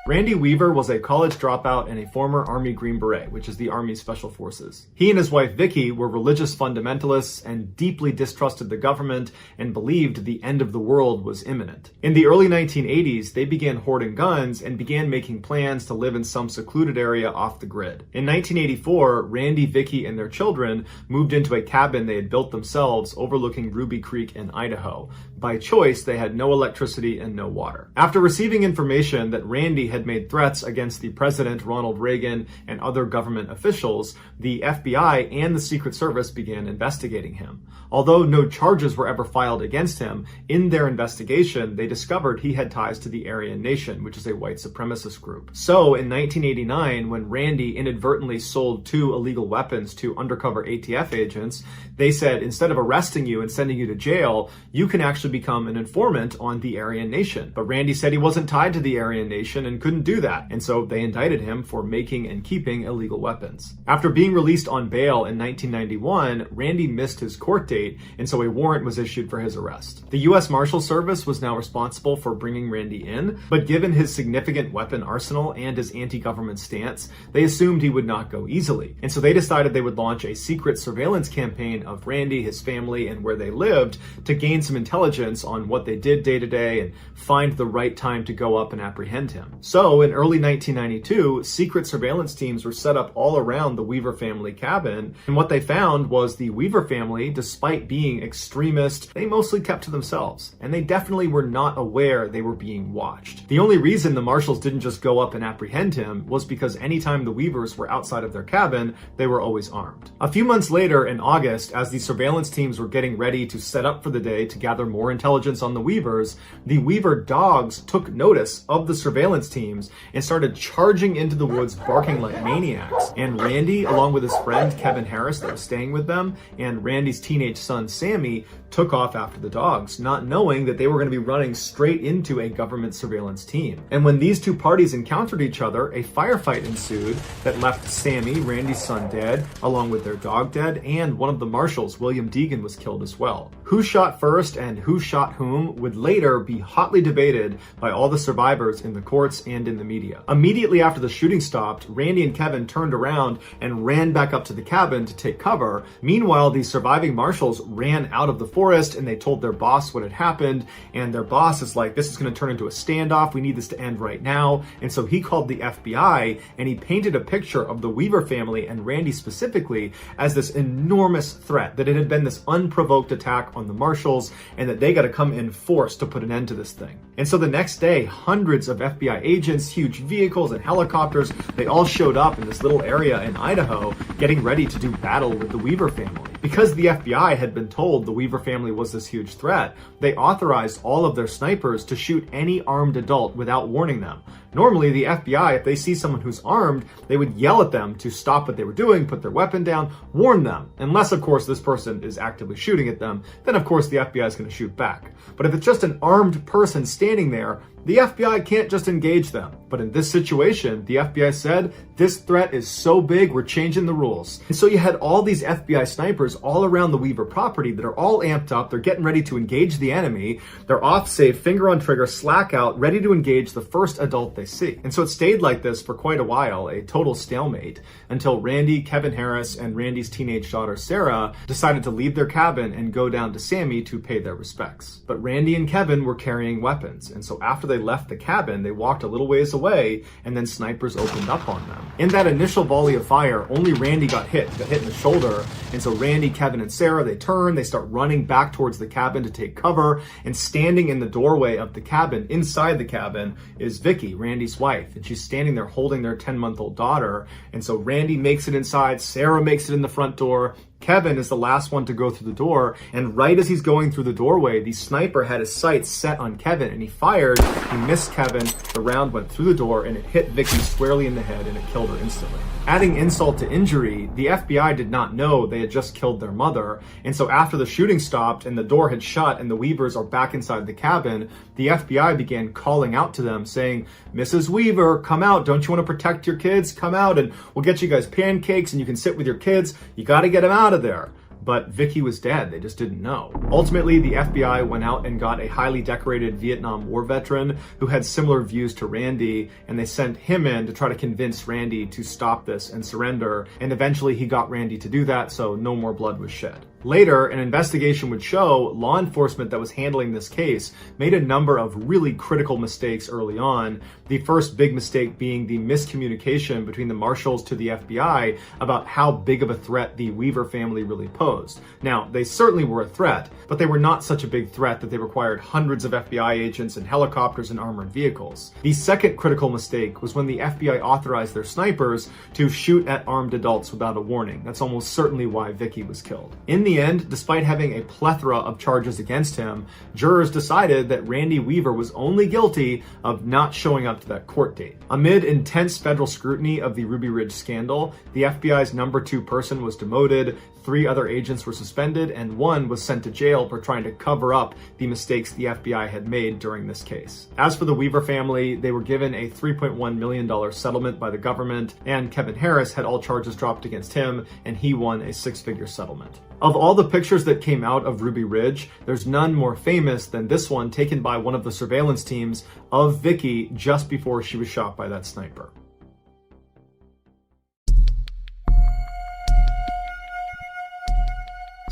Randy Weaver was a college dropout and a former Army Green Beret, which is the Army's Special Forces. He and his wife Vicky were religious fundamentalists and deeply distrusted the government and believed the end of the world was imminent. In the early 1980s, they began hoarding guns and began making plans to live in some secluded area off the grid. In 1984, Randy, Vicky, and their children moved into a cabin they had built themselves overlooking Ruby Creek in Idaho. By choice, they had no electricity and no water. After receiving information that Randy had made threats against the President Ronald Reagan and other government officials, the FBI and the Secret Service began investigating him. Although no charges were ever filed against him, in their investigation, they discovered he had ties to the Aryan Nation, which is a white supremacist group. So in 1989, when Randy inadvertently sold 2 illegal weapons to undercover ATF agents, they said, instead of arresting you and sending you to jail, you can actually become an informant on the Aryan Nation. But Randy said he wasn't tied to the Aryan Nation and couldn't do that, and so they indicted him for making and keeping illegal weapons. After being released on bail in 1991, Randy missed his court date, and so a warrant was issued for his arrest. The U.S. Marshal Service was now responsible for bringing Randy in, but given his significant weapon arsenal and his anti-government stance, they assumed he would not go easily, and so they decided they would launch a secret surveillance campaign of Randy, his family, and where they lived to gain some intelligence on what they did day to day and find the right time to go up and apprehend him. So in early 1992, secret surveillance teams were set up all around the Weaver family cabin, and what they found was the Weaver family, despite being extremist, they mostly kept to themselves, and they definitely were not aware they were being watched. The only reason the marshals didn't just go up and apprehend him was because anytime the Weavers were outside of their cabin, they were always armed. A few months later, in August, as the surveillance teams were getting ready to set up for the day to gather more intelligence on the Weavers, the Weaver dogs took notice of the surveillance teams and started charging into the woods barking like maniacs. And Randy, along with his friend Kevin Harris that was staying with them, and Randy's teenage son Sammy, took off after the dogs, not knowing that they were going to be running straight into a government surveillance team. And when these two parties encountered each other, a firefight ensued that left Sammy, Randy's son, dead, along with their dog dead, and one of the marshals, William Deegan, was killed as well. Who shot first and who shot whom would later be hotly debated by all the survivors in the courts and in the media. Immediately after the shooting stopped, Randy and Kevin turned around and ran back up to the cabin to take cover. Meanwhile, the surviving marshals ran out of the forest and they told their boss what had happened, and their boss is like, this is going to turn into a standoff, we need this to end right now. And so he called the FBI and he painted a picture of the Weaver family and Randy specifically as this enormous threat, that it had been this unprovoked attack on the marshals and that they got to come in force to put an end to this thing. And so the next day, hundreds of FBI agents, huge vehicles and helicopters, they all showed up in this little area in Idaho getting ready to do battle with the Weaver family. Because the FBI had been told the Weaver family was this huge threat, they authorized all of their snipers to shoot any armed adult without warning them. Normally, the FBI, if they see someone who's armed, they would yell at them to stop what they were doing, put their weapon down, warn them. Unless, of course, this person is actively shooting at them, then of course the FBI is going to shoot back. But if it's just an armed person standing there, the FBI can't just engage them. But in this situation, the FBI said, this threat is so big, we're changing the rules. And so you had all these FBI snipers all around the Weaver property that are all amped up, they're getting ready to engage the enemy, they're off safe, finger on trigger, slack out, ready to engage the first adult they see. And so it stayed like this for quite a while, a total stalemate, until Randy, Kevin Harris, and Randy's teenage daughter Sarah decided to leave their cabin and go down to Sammy to pay their respects. But Randy and Kevin were carrying weapons, and so after they left the cabin, they walked a little ways away, and then snipers opened up on them. In that initial volley of fire, only Randy got hit in the shoulder, and so Randy, Kevin, and Sarah, they turn, they start running back towards the cabin to take cover, and standing in the doorway of the cabin, inside the cabin, is Vicky, Randy's wife, and she's standing there holding their 10-month-old daughter, and so Randy makes it inside, Sarah makes it in the front door, Kevin is the last one to go through the door, and right as he's going through the doorway, the sniper had his sights set on Kevin, and he fired, he missed Kevin, the round went through the door, and it hit Vicky squarely in the head, and it killed her instantly. Adding insult to injury, the FBI did not know they had just killed their mother, and so after the shooting stopped and the door had shut and the Weavers are back inside the cabin, the FBI began calling out to them saying, Mrs. Weaver, come out, don't you want to protect your kids? Come out and we'll get you guys pancakes and you can sit with your kids. You got to get them out of there. But Vicky was dead, they just didn't know. Ultimately, the FBI went out and got a highly decorated Vietnam War veteran who had similar views to Randy, and they sent him in to try to convince Randy to stop this and surrender, and eventually he got Randy to do that, so no more blood was shed. Later, an investigation would show law enforcement that was handling this case made a number of really critical mistakes early on. The first big mistake being the miscommunication between the marshals to the FBI about how big of a threat the Weaver family really posed. Now, they certainly were a threat, but they were not such a big threat that they required hundreds of FBI agents and helicopters and armored vehicles. The second critical mistake was when the FBI authorized their snipers to shoot at armed adults without a warning. That's almost certainly why Vicky was killed. In the end, despite having a plethora of charges against him, jurors decided that Randy Weaver was only guilty of not showing up to that court date. Amid intense federal scrutiny of the Ruby Ridge scandal, the FBI's number 2 person was demoted, 3 other agents were suspended, and 1 was sent to jail for trying to cover up the mistakes the FBI had made during this case. As for the Weaver family, they were given a $3.1 million settlement by the government, and Kevin Harris had all charges dropped against him, and he won a 6-figure settlement. Of all the pictures that came out of Ruby Ridge, there's none more famous than this one taken by one of the surveillance teams of Vicky just before she was shot by that sniper.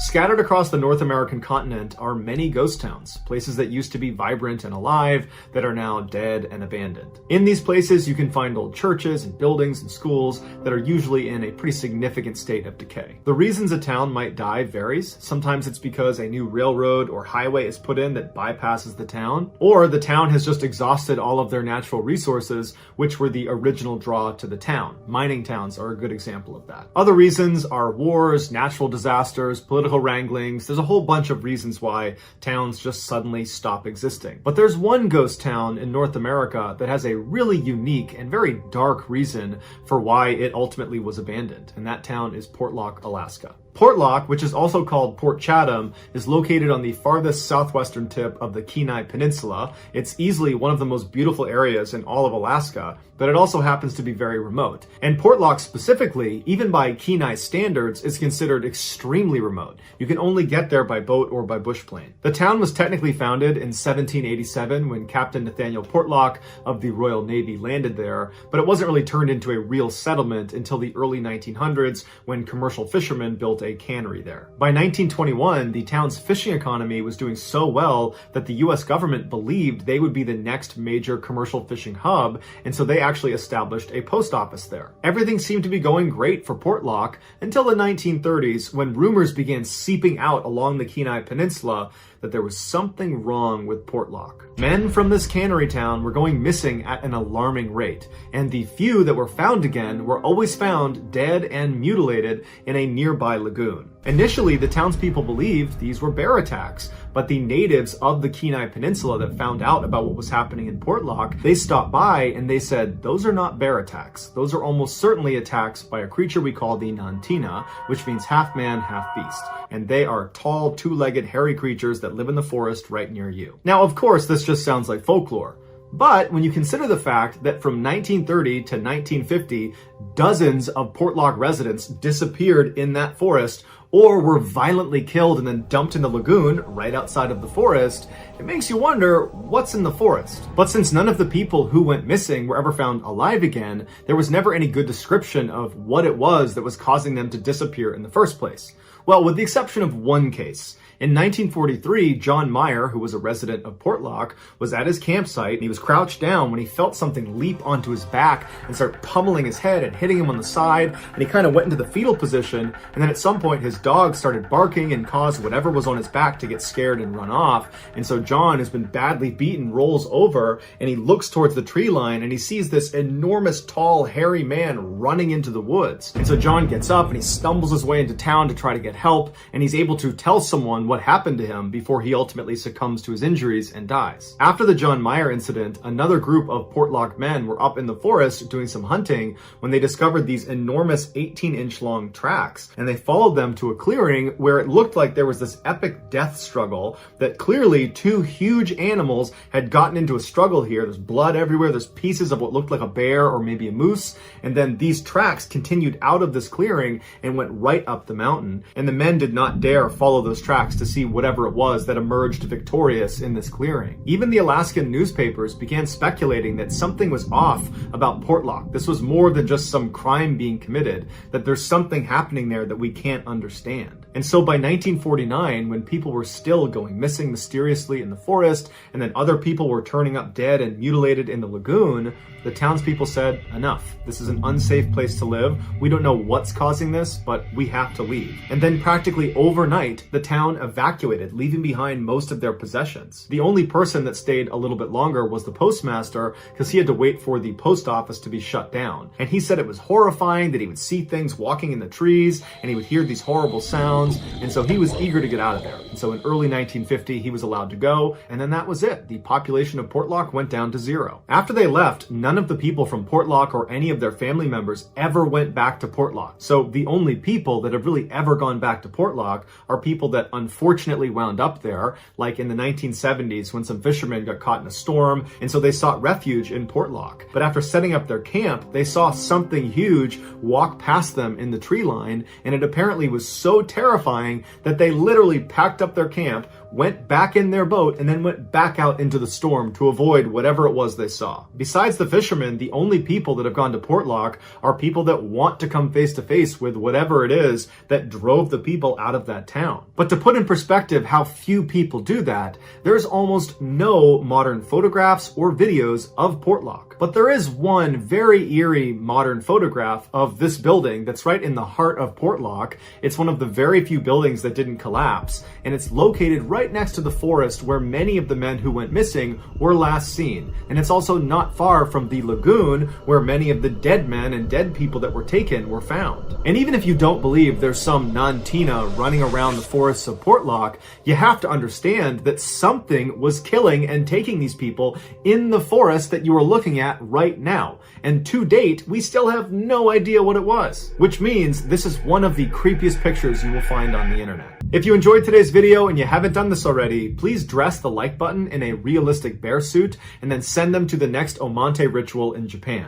Scattered across the North American continent are many ghost towns, places that used to be vibrant and alive that are now dead and abandoned. In these places, you can find old churches and buildings and schools that are usually in a pretty significant state of decay. The reasons a town might die varies. Sometimes it's because a new railroad or highway is put in that bypasses the town, or the town has just exhausted all of their natural resources, which were the original draw to the town. Mining towns are a good example of that. Other reasons are wars, natural disasters, political wranglings. There's a whole bunch of reasons why towns just suddenly stop existing. But there's one ghost town in North America that has a really unique and very dark reason for why it ultimately was abandoned, and that town is Portlock, Alaska. Portlock, which is also called Port Chatham, is located on the farthest southwestern tip of the Kenai Peninsula. It's easily one of the most beautiful areas in all of Alaska, but it also happens to be very remote. And Portlock specifically, even by Kenai standards, is considered extremely remote. You can only get there by boat or by bush plane. The town was technically founded in 1787 when Captain Nathaniel Portlock of the Royal Navy landed there, but it wasn't really turned into a real settlement until the early 1900s when commercial fishermen built a cannery there. By 1921, the town's fishing economy was doing so well that the US government believed they would be the next major commercial fishing hub, and so they actually established a post office there. Everything seemed to be going great for Portlock until the 1930s when rumors began seeping out along the Kenai Peninsula that there was something wrong with Portlock. Men from this cannery town were going missing at an alarming rate, and the few that were found again were always found dead and mutilated in a nearby lagoon. Initially, the townspeople believed these were bear attacks, but the natives of the Kenai Peninsula that found out about what was happening in Portlock, they stopped by and they said, those are not bear attacks. Those are almost certainly attacks by a creature we call the Nantina, which means half man, half beast. And they are tall, two-legged, hairy creatures that live in the forest right near you. Now, of course, this just sounds like folklore. But when you consider the fact that from 1930 to 1950, dozens of Portlock residents disappeared in that forest or were violently killed and then dumped in the lagoon right outside of the forest, it makes you wonder what's in the forest. But since none of the people who went missing were ever found alive again, there was never any good description of what it was that was causing them to disappear in the first place. Well, with the exception of one case. In 1943, John Meyer, who was a resident of Portlock, was at his campsite and he was crouched down when he felt something leap onto his back and start pummeling his head and hitting him on the side, and he kind of went into the fetal position, and then at some point his dog started barking and caused whatever was on his back to get scared and run off, and so John, who's been badly beaten, rolls over and he looks towards the tree line and he sees this enormous, tall, hairy man running into the woods. And so John gets up and he stumbles his way into town to try to get help, and he's able to tell someone what happened to him before he ultimately succumbs to his injuries and dies. After the John Meyer incident, another group of Portlock men were up in the forest doing some hunting when they discovered these enormous 18-inch long tracks, and they followed them to a clearing where it looked like there was this epic death struggle, that clearly two huge animals had gotten into a struggle here. There's blood everywhere, there's pieces of what looked like a bear or maybe a moose, and then these tracks continued out of this clearing and went right up the mountain, and the men did not dare follow those tracks to see whatever it was that emerged victorious in this clearing. Even the Alaskan newspapers began speculating that something was off about Portlock. This was more than just some crime being committed, that there's something happening there that we can't understand. And so by 1949, when people were still going missing mysteriously in the forest, and then other people were turning up dead and mutilated in the lagoon, the townspeople said, enough. This is an unsafe place to live. We don't know what's causing this, but we have to leave. And then practically overnight, the town evacuated, leaving behind most of their possessions. The only person that stayed a little bit longer was the postmaster, because he had to wait for the post office to be shut down. And he said it was horrifying that he would see things walking in the trees, and he would hear these horrible sounds, and so he was eager to get out of there. And so in early 1950, he was allowed to go, and then that was it. The population of Portlock went down to 0. After they left, none of the people from Portlock or any of their family members ever went back to Portlock. So the only people that have really ever gone back to Portlock are people that unfortunately wound up there, like in the 1970s when some fishermen got caught in a storm, and so they sought refuge in Portlock. But after setting up their camp, they saw something huge walk past them in the tree line, and it apparently was so terrifying that they literally packed up their camp, went back in their boat, and then went back out into the storm to avoid whatever it was they saw. Besides the fishermen, the only people that have gone to Portlock are people that want to come face to face with whatever it is that drove the people out of that town. But to put in perspective how few people do that, there's almost no modern photographs or videos of Portlock. But there is one very eerie modern photograph of this building that's right in the heart of Portlock. It's one of the very few buildings that didn't collapse, and it's located right next to the forest where many of the men who went missing were last seen. And it's also not far from the lagoon where many of the dead men and dead people that were taken were found. And even if you don't believe there's some Nantina running around the forests of Portlock, you have to understand that something was killing and taking these people in the forest that you are looking at right now. And to date, we still have no idea what it was. Which means this is one of the creepiest pictures you will find on the internet. If you enjoyed today's video and you haven't done this already, please dress the like button in a realistic bear suit and then send them to the next Omante ritual in Japan.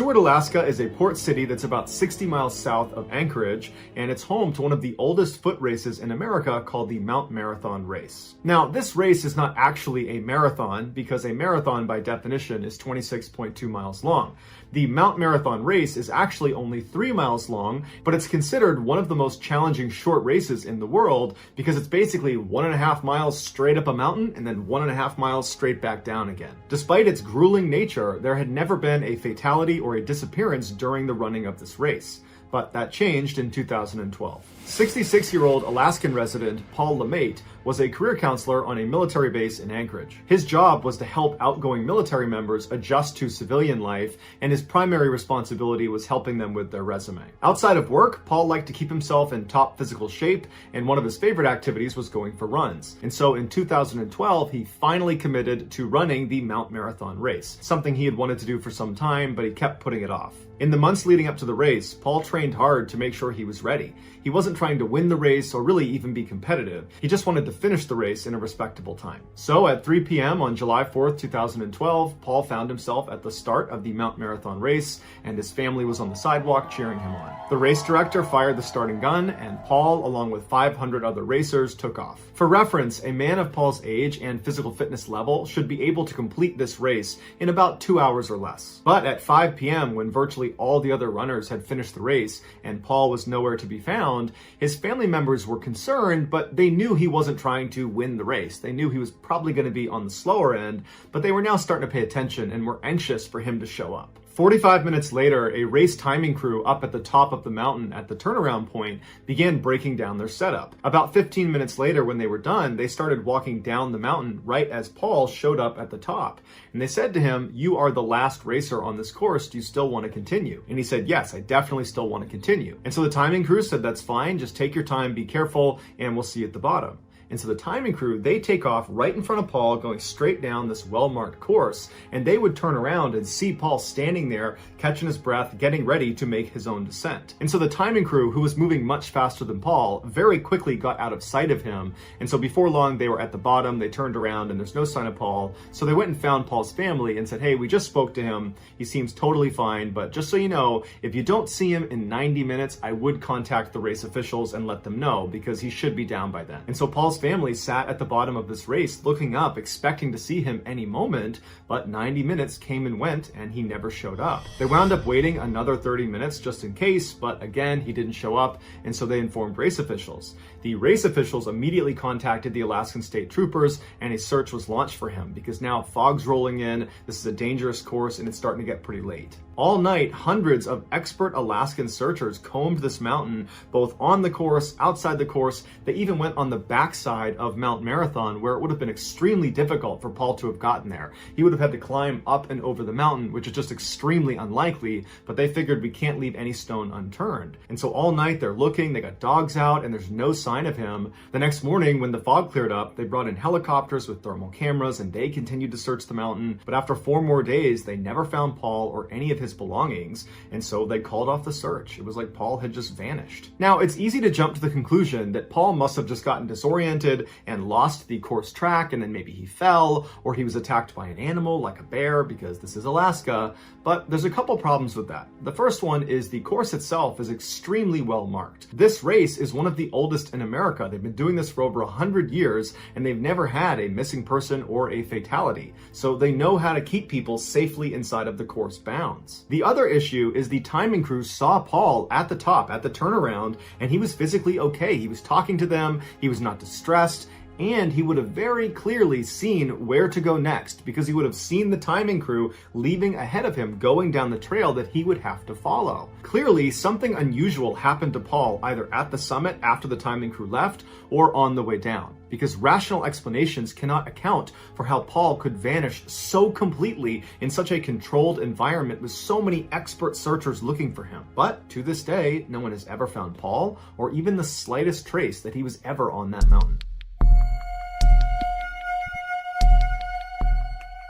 Seward, Alaska is a port city that's about 60 miles south of Anchorage, and it's home to one of the oldest foot races in America called the Mount Marathon Race. Now, this race is not actually a marathon because a marathon by definition is 26.2 miles long. The Mount Marathon Race is actually only 3 miles long, but it's considered one of the most challenging short races in the world because it's basically 1.5 miles straight up a mountain and then 1.5 miles straight back down again. Despite its grueling nature, there had never been a fatality or a disappearance during the running of this race. But that changed in 2012. 66-year-old Alaskan resident Paul LeMaitre was a career counselor on a military base in Anchorage. His job was to help outgoing military members adjust to civilian life, and his primary responsibility was helping them with their resume. Outside of work, Paul liked to keep himself in top physical shape, and one of his favorite activities was going for runs. And so in 2012, he finally committed to running the Mount Marathon Race, something he had wanted to do for some time, but he kept putting it off. In the months leading up to the race, Paul trained hard to make sure he was ready. He wasn't trying to win the race or really even be competitive. He just wanted to finish the race in a respectable time. So at 3 p.m. on July 4th, 2012, Paul found himself at the start of the Mount Marathon Race, and his family was on the sidewalk cheering him on. The race director fired the starting gun, and Paul, along with 500 other racers, took off. For reference, a man of Paul's age and physical fitness level should be able to complete this race in about 2 hours or less. But at 5 p.m., when virtually all the other runners had finished the race and Paul was nowhere to be found, his family members were concerned, but they knew he wasn't trying to win the race. They knew he was probably going to be on the slower end, but they were now starting to pay attention and were anxious for him to show up. 45 minutes later, a race timing crew up at the top of the mountain at the turnaround point began breaking down their setup. About 15 minutes later, when they were done, they started walking down the mountain right as Paul showed up at the top. And they said to him, "You are the last racer on this course. Do you still want to continue?" And he said, "Yes, I definitely still want to continue." And so the timing crew said, "That's fine. Just take your time, be careful, and we'll see you at the bottom." And so the timing crew, they take off right in front of Paul, going straight down this well-marked course, and they would turn around and see Paul standing there, catching his breath, getting ready to make his own descent. And so the timing crew, who was moving much faster than Paul, very quickly got out of sight of him. And so before long, they were at the bottom, they turned around, and there's no sign of Paul. So they went and found Paul's family and said, "Hey, we just spoke to him. He seems totally fine, but just so you know, if you don't see him in 90 minutes, I would contact the race officials and let them know, because he should be down by then." And so Paul's family sat at the bottom of this race looking up, expecting to see him any moment, but 90 minutes came and went and he never showed up. They wound up waiting another 30 minutes just in case, but again, he didn't show up, and so they informed race officials. The race officials immediately contacted the Alaskan State Troopers, and a search was launched for him because now fog's rolling in, this is a dangerous course, and it's starting to get pretty late. All night, hundreds of expert Alaskan searchers combed this mountain, both on the course, outside the course. They even went on the backside of Mount Marathon, where it would have been extremely difficult for Paul to have gotten there. He would have had to climb up and over the mountain, which is just extremely unlikely, but they figured we can't leave any stone unturned. And so all night they're looking, they got dogs out, and there's no sign of him. The next morning, when the fog cleared up, they brought in helicopters with thermal cameras, and they continued to search the mountain. But after 4 more days, they never found Paul or any of his belongings, and so they called off the search. It was like Paul had just vanished. Now, it's easy to jump to the conclusion that Paul must have just gotten disoriented and lost the course track, and then maybe he fell, or he was attacked by an animal like a bear, because this is Alaska. But there's a couple problems with that. The first one is the course itself is extremely well marked. This race is one of the oldest in America. They've been doing this for over 100 years, and they've never had a missing person or a fatality. So they know how to keep people safely inside of the course bounds. The other issue is the timing crew saw Paul at the top, at the turnaround, and he was physically okay. He was talking to them, he was not distressed, and he would have very clearly seen where to go next, because he would have seen the timing crew leaving ahead of him, going down the trail that he would have to follow. Clearly, something unusual happened to Paul either at the summit after the timing crew left or on the way down, because rational explanations cannot account for how Paul could vanish so completely in such a controlled environment with so many expert searchers looking for him. But to this day, no one has ever found Paul or even the slightest trace that he was ever on that mountain.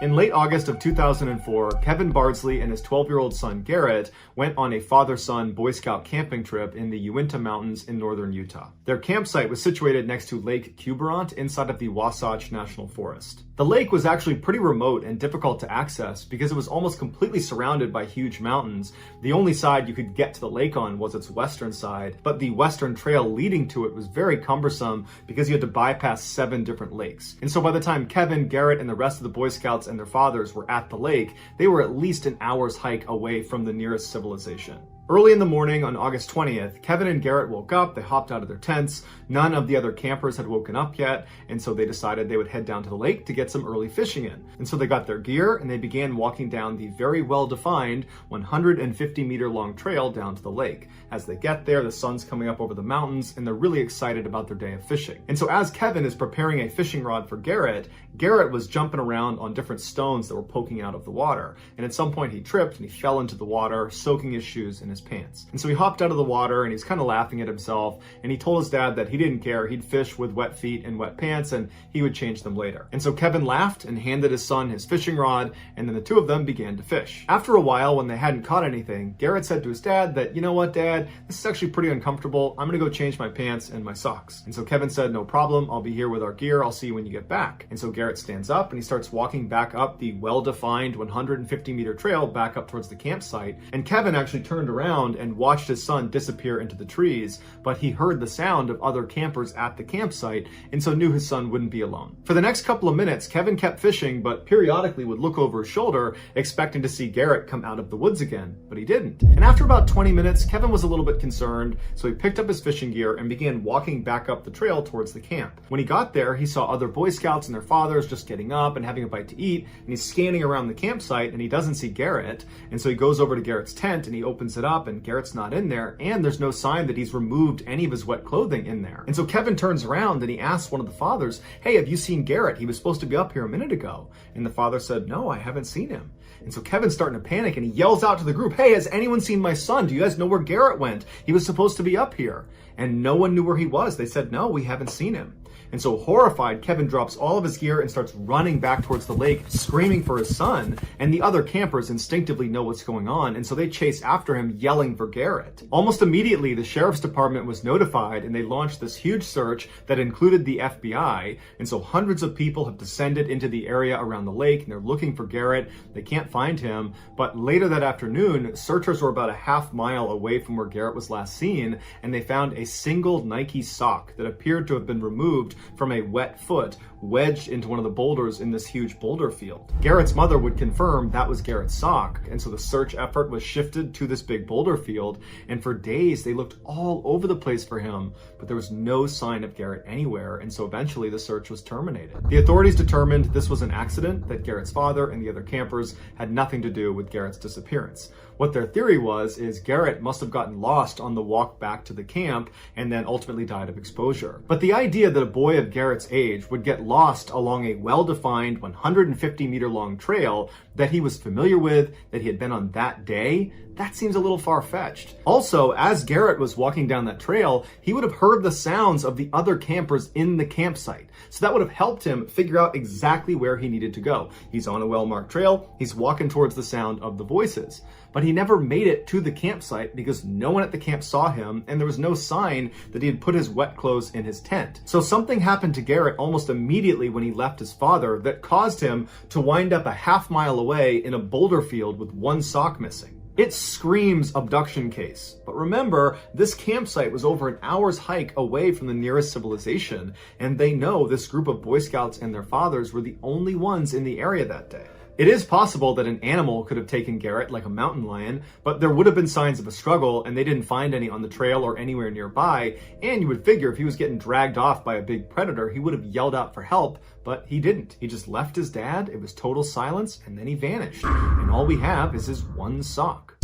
In late August of 2004, Kevin Bardsley and his 12-year-old son Garrett went on a father-son Boy Scout camping trip in the Uinta Mountains in northern Utah. Their campsite was situated next to Lake Quiberon inside of the Wasatch National Forest. The lake was actually pretty remote and difficult to access because it was almost completely surrounded by huge mountains. The only side you could get to the lake on was its western side, but the western trail leading to it was very cumbersome because you had to bypass 7 different lakes. And so by the time Kevin, Garrett, and the rest of the Boy Scouts and their fathers were at the lake, they were at least an hour's hike away from the nearest civilization. Early in the morning on August 20th, Kevin and Garrett woke up, they hopped out of their tents. None of the other campers had woken up yet, and so they decided they would head down to the lake to get some early fishing in. And so they got their gear and they began walking down the very well-defined 150-meter long trail down to the lake. As they get there, the sun's coming up over the mountains and they're really excited about their day of fishing. And so as Kevin is preparing a fishing rod for Garrett, Garrett was jumping around on different stones that were poking out of the water. And at some point he tripped and he fell into the water, soaking his shoes and his pants. And so he hopped out of the water and he's kind of laughing at himself, and he told his dad that he didn't care. He'd fish with wet feet and wet pants and he would change them later. And so Kevin laughed and handed his son his fishing rod, and then the two of them began to fish. After a while, when they hadn't caught anything, Garrett said to his dad that, "You know what, Dad, this is actually pretty uncomfortable. I'm gonna go change my pants and my socks." And so Kevin said, "No problem, I'll be here with our gear. I'll see you when you get back." And so Garrett stands up and he starts walking back up the well-defined 150-meter trail back up towards the campsite. And Kevin actually turned around and watched his son disappear into the trees, but he heard the sound of other campers at the campsite and so knew his son wouldn't be alone. For the next couple of minutes, Kevin kept fishing, but periodically would look over his shoulder expecting to see Garrett come out of the woods again, but he didn't. And after about 20 minutes, Kevin was a little bit concerned, so he picked up his fishing gear and began walking back up the trail towards the camp. When he got there, he saw other Boy Scouts and their fathers just getting up and having a bite to eat, and he's scanning around the campsite and he doesn't see Garrett. And so he goes over to Garrett's tent and he opens it up and Garrett's not in there, and there's no sign that he's removed any of his wet clothing in there. And so Kevin turns around and he asks one of the fathers, "Hey, have you seen Garrett? He was supposed to be up here a minute ago." And the father said, "No, I haven't seen him." And so Kevin's starting to panic and he yells out to the group, "Hey, has anyone seen my son? Do you guys know where Garrett went? He was supposed to be up here." And no one knew where he was. They said, "No, we haven't seen him." And so horrified, Kevin drops all of his gear and starts running back towards the lake, screaming for his son. And the other campers instinctively know what's going on, and so they chase after him, yelling for Garrett. Almost immediately, the sheriff's department was notified, and they launched this huge search that included the FBI. And so hundreds of people have descended into the area around the lake, and they're looking for Garrett. They can't find him. But later that afternoon, searchers were about a half mile away from where Garrett was last seen, and they found a single Nike sock that appeared to have been removed from a wet foot wedged into one of the boulders in this huge boulder field. Garrett's mother would confirm that was Garrett's sock, and so the search effort was shifted to this big boulder field, and for days they looked all over the place for him, but there was no sign of Garrett anywhere, and so eventually the search was terminated. The authorities determined this was an accident, that Garrett's father and the other campers had nothing to do with Garrett's disappearance. What their theory was is Garrett must have gotten lost on the walk back to the camp and then ultimately died of exposure. But the idea that a boy of Garrett's age would get lost along a well-defined 150-meter long trail that he was familiar with, that he had been on that day, that seems a little far-fetched. Also, as Garrett was walking down that trail, he would have heard the sounds of the other campers in the campsite. So that would have helped him figure out exactly where he needed to go. He's on a well-marked trail, he's walking towards the sound of the voices. But he never made it to the campsite because no one at the camp saw him, and there was no sign that he had put his wet clothes in his tent. So something happened to Garrett almost immediately when he left his father that caused him to wind up a half mile away in a boulder field with one sock missing. It screams abduction case. But remember, this campsite was over an hour's hike away from the nearest civilization, and they know this group of Boy Scouts and their fathers were the only ones in the area that day. It is possible that an animal could have taken Garrett, like a mountain lion, but there would have been signs of a struggle, and they didn't find any on the trail or anywhere nearby, and you would figure if he was getting dragged off by a big predator, he would have yelled out for help, but he didn't. He just left his dad, it was total silence, and then he vanished. And all we have is his one sock.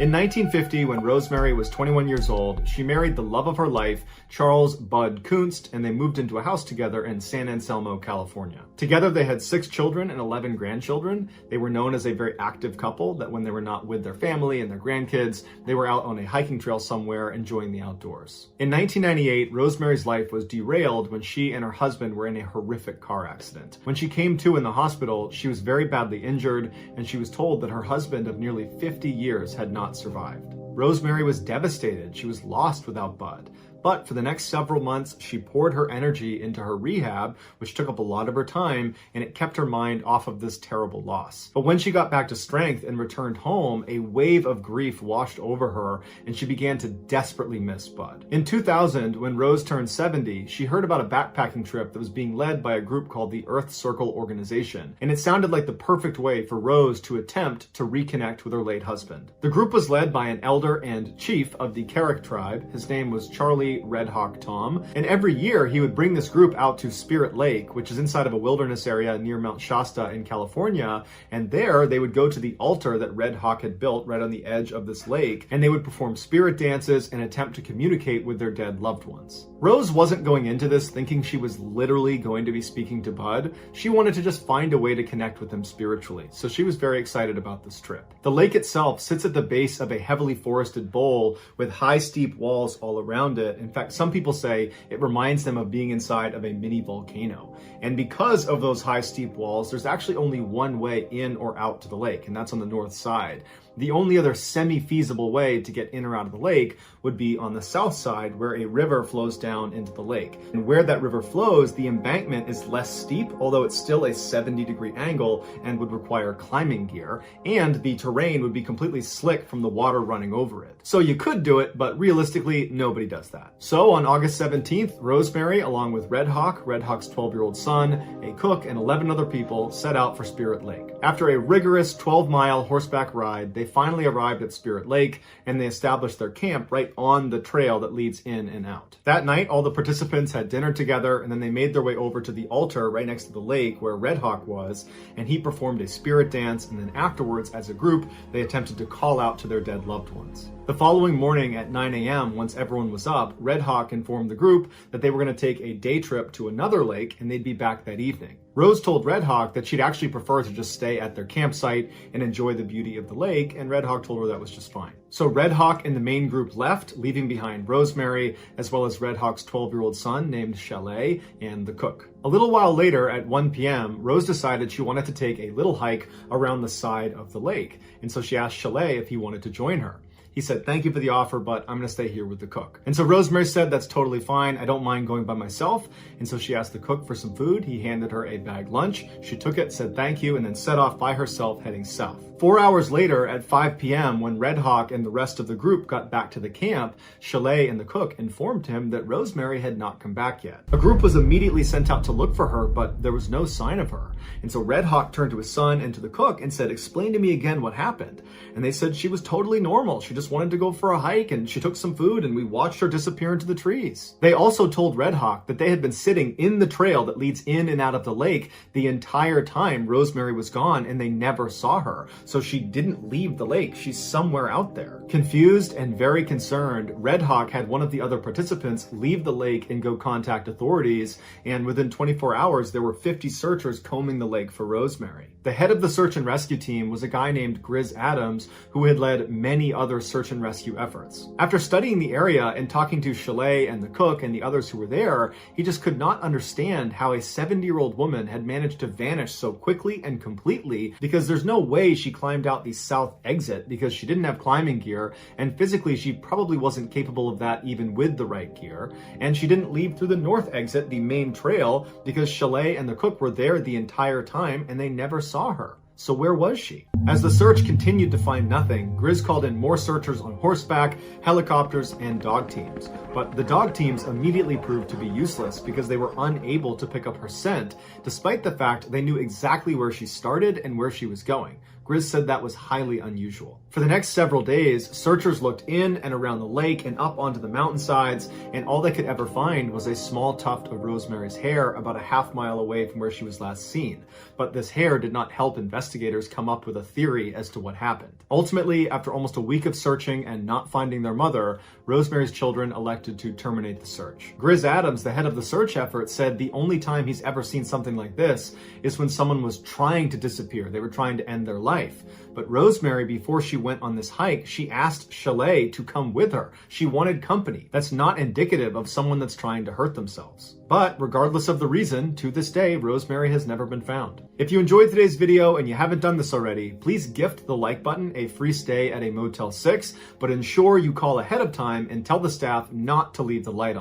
In 1950, when Rosemary was 21 years old, she married the love of her life, Charles Bud Kunst, and they moved into a house together in San Anselmo, California. Together, they had 6 children and 11 grandchildren. They were known as a very active couple, that when they were not with their family and their grandkids, they were out on a hiking trail somewhere enjoying the outdoors. In 1998, Rosemary's life was derailed when she and her husband were in a horrific car accident. When she came to in the hospital, she was very badly injured, and she was told that her husband of nearly 50 years had not survived. Rosemary was devastated. She was lost without Bud. But for the next several months, she poured her energy into her rehab, which took up a lot of her time, and it kept her mind off of this terrible loss. But when she got back to strength and returned home, a wave of grief washed over her, and she began to desperately miss Bud. In 2000, when Rose turned 70, she heard about a backpacking trip that was being led by a group called the Earth Circle Organization, and it sounded like the perfect way for Rose to attempt to reconnect with her late husband. The group was led by an elder and chief of the Carrick tribe. His name was Charlie Red Hawk Tom, and every year he would bring this group out to Spirit Lake, which is inside of a wilderness area near Mount Shasta in California, and there they would go to the altar that Red Hawk had built right on the edge of this lake, and they would perform spirit dances and attempt to communicate with their dead loved ones. Rose wasn't going into this thinking she was literally going to be speaking to Bud. She wanted to just find a way to connect with him spiritually, so she was very excited about this trip. The lake itself sits at the base of a heavily forested bowl with high steep walls all around it. In fact, some people say it reminds them of being inside of a mini volcano. And because of those high steep walls, there's actually only one way in or out to the lake, and that's on the north side. The only other semi-feasible way to get in or out of the lake would be on the south side, where a river flows down into the lake. And where that river flows, the embankment is less steep, although it's still a 70-degree angle and would require climbing gear, and the terrain would be completely slick from the water running over it. So you could do it, but realistically, nobody does that. So on August 17th, Rosemary, along with Red Hawk's 12-year-old son, a cook, and 11 other people, set out for Spirit Lake. After a rigorous 12-mile horseback ride, they finally arrived at Spirit Lake, and they established their camp right on the trail that leads in and out. That night, all the participants had dinner together, and then they made their way over to the altar right next to the lake where Red Hawk was, and he performed a spirit dance, and then afterwards, as a group, they attempted to call out to their dead loved ones. The following morning at 9 a.m., once everyone was up, Red Hawk informed the group that they were going to take a day trip to another lake, and they'd be back that evening. Rose told Red Hawk that she'd actually prefer to just stay at their campsite and enjoy the beauty of the lake, and Red Hawk told her that was just fine. So Red Hawk and the main group left, leaving behind Rosemary, as well as Red Hawk's 12-year-old son named Chalet, and the cook. A little while later, at 1 p.m., Rose decided she wanted to take a little hike around the side of the lake, and so she asked Chalet if he wanted to join her. He said, "Thank you for the offer, but I'm going to stay here with the cook." And so Rosemary said, "That's totally fine. I don't mind going by myself." And so she asked the cook for some food. He handed her a bag lunch. She took it, said thank you, and then set off by herself heading south. 4 hours later, at 5 p.m., when Red Hawk and the rest of the group got back to the camp, Chalet and the cook informed him that Rosemary had not come back yet. A group was immediately sent out to look for her, but there was no sign of her. And so Red Hawk turned to his son and to the cook and said, "Explain to me again what happened." And they said she was totally normal. She just wanted to go for a hike, and she took some food, and we watched her disappear into the trees. They also told Red Hawk that they had been sitting in the trail that leads in and out of the lake the entire time Rosemary was gone, and they never saw her. So she didn't leave the lake. She's somewhere out there. Confused and very concerned, Red Hawk had one of the other participants leave the lake and go contact authorities, and within 24 hours, there were 50 searchers combing the lake for Rosemary. The head of the search and rescue team was a guy named Grizz Adams, who had led many other search and rescue efforts. After studying the area and talking to Chalet and the cook and the others who were there, he just could not understand how a 70-year-old woman had managed to vanish so quickly and completely, because there's no way she climbed out the south exit because she didn't have climbing gear, and physically she probably wasn't capable of that even with the right gear, and she didn't leave through the north exit, the main trail, because Chalet and the cook were there the entire time and they never saw her. So where was she? As the search continued to find nothing, Grizz called in more searchers on horseback, helicopters, and dog teams. But the dog teams immediately proved to be useless because they were unable to pick up her scent, despite the fact they knew exactly where she started and where she was going. Grizz said that was highly unusual. For the next several days, searchers looked in and around the lake and up onto the mountainsides, and all they could ever find was a small tuft of Rosemary's hair about a half-mile away from where she was last seen. But this hair did not help investigators. investigators come up with a theory as to what happened. Ultimately, after almost a week of searching and not finding their mother, Rosemary's children elected to terminate the search. Grizz Adams, the head of the search effort, said the only time he's ever seen something like this is when someone was trying to disappear. They were trying to end their life. But Rosemary, before she went on this hike, she asked Chalet to come with her. She wanted company. That's not indicative of someone that's trying to hurt themselves. But regardless of the reason, to this day, Rosemary has never been found. If you enjoyed today's video and you haven't done this already, please gift the like button a free stay at a Motel 6, but ensure you call ahead of time and tell the staff not to leave the light on.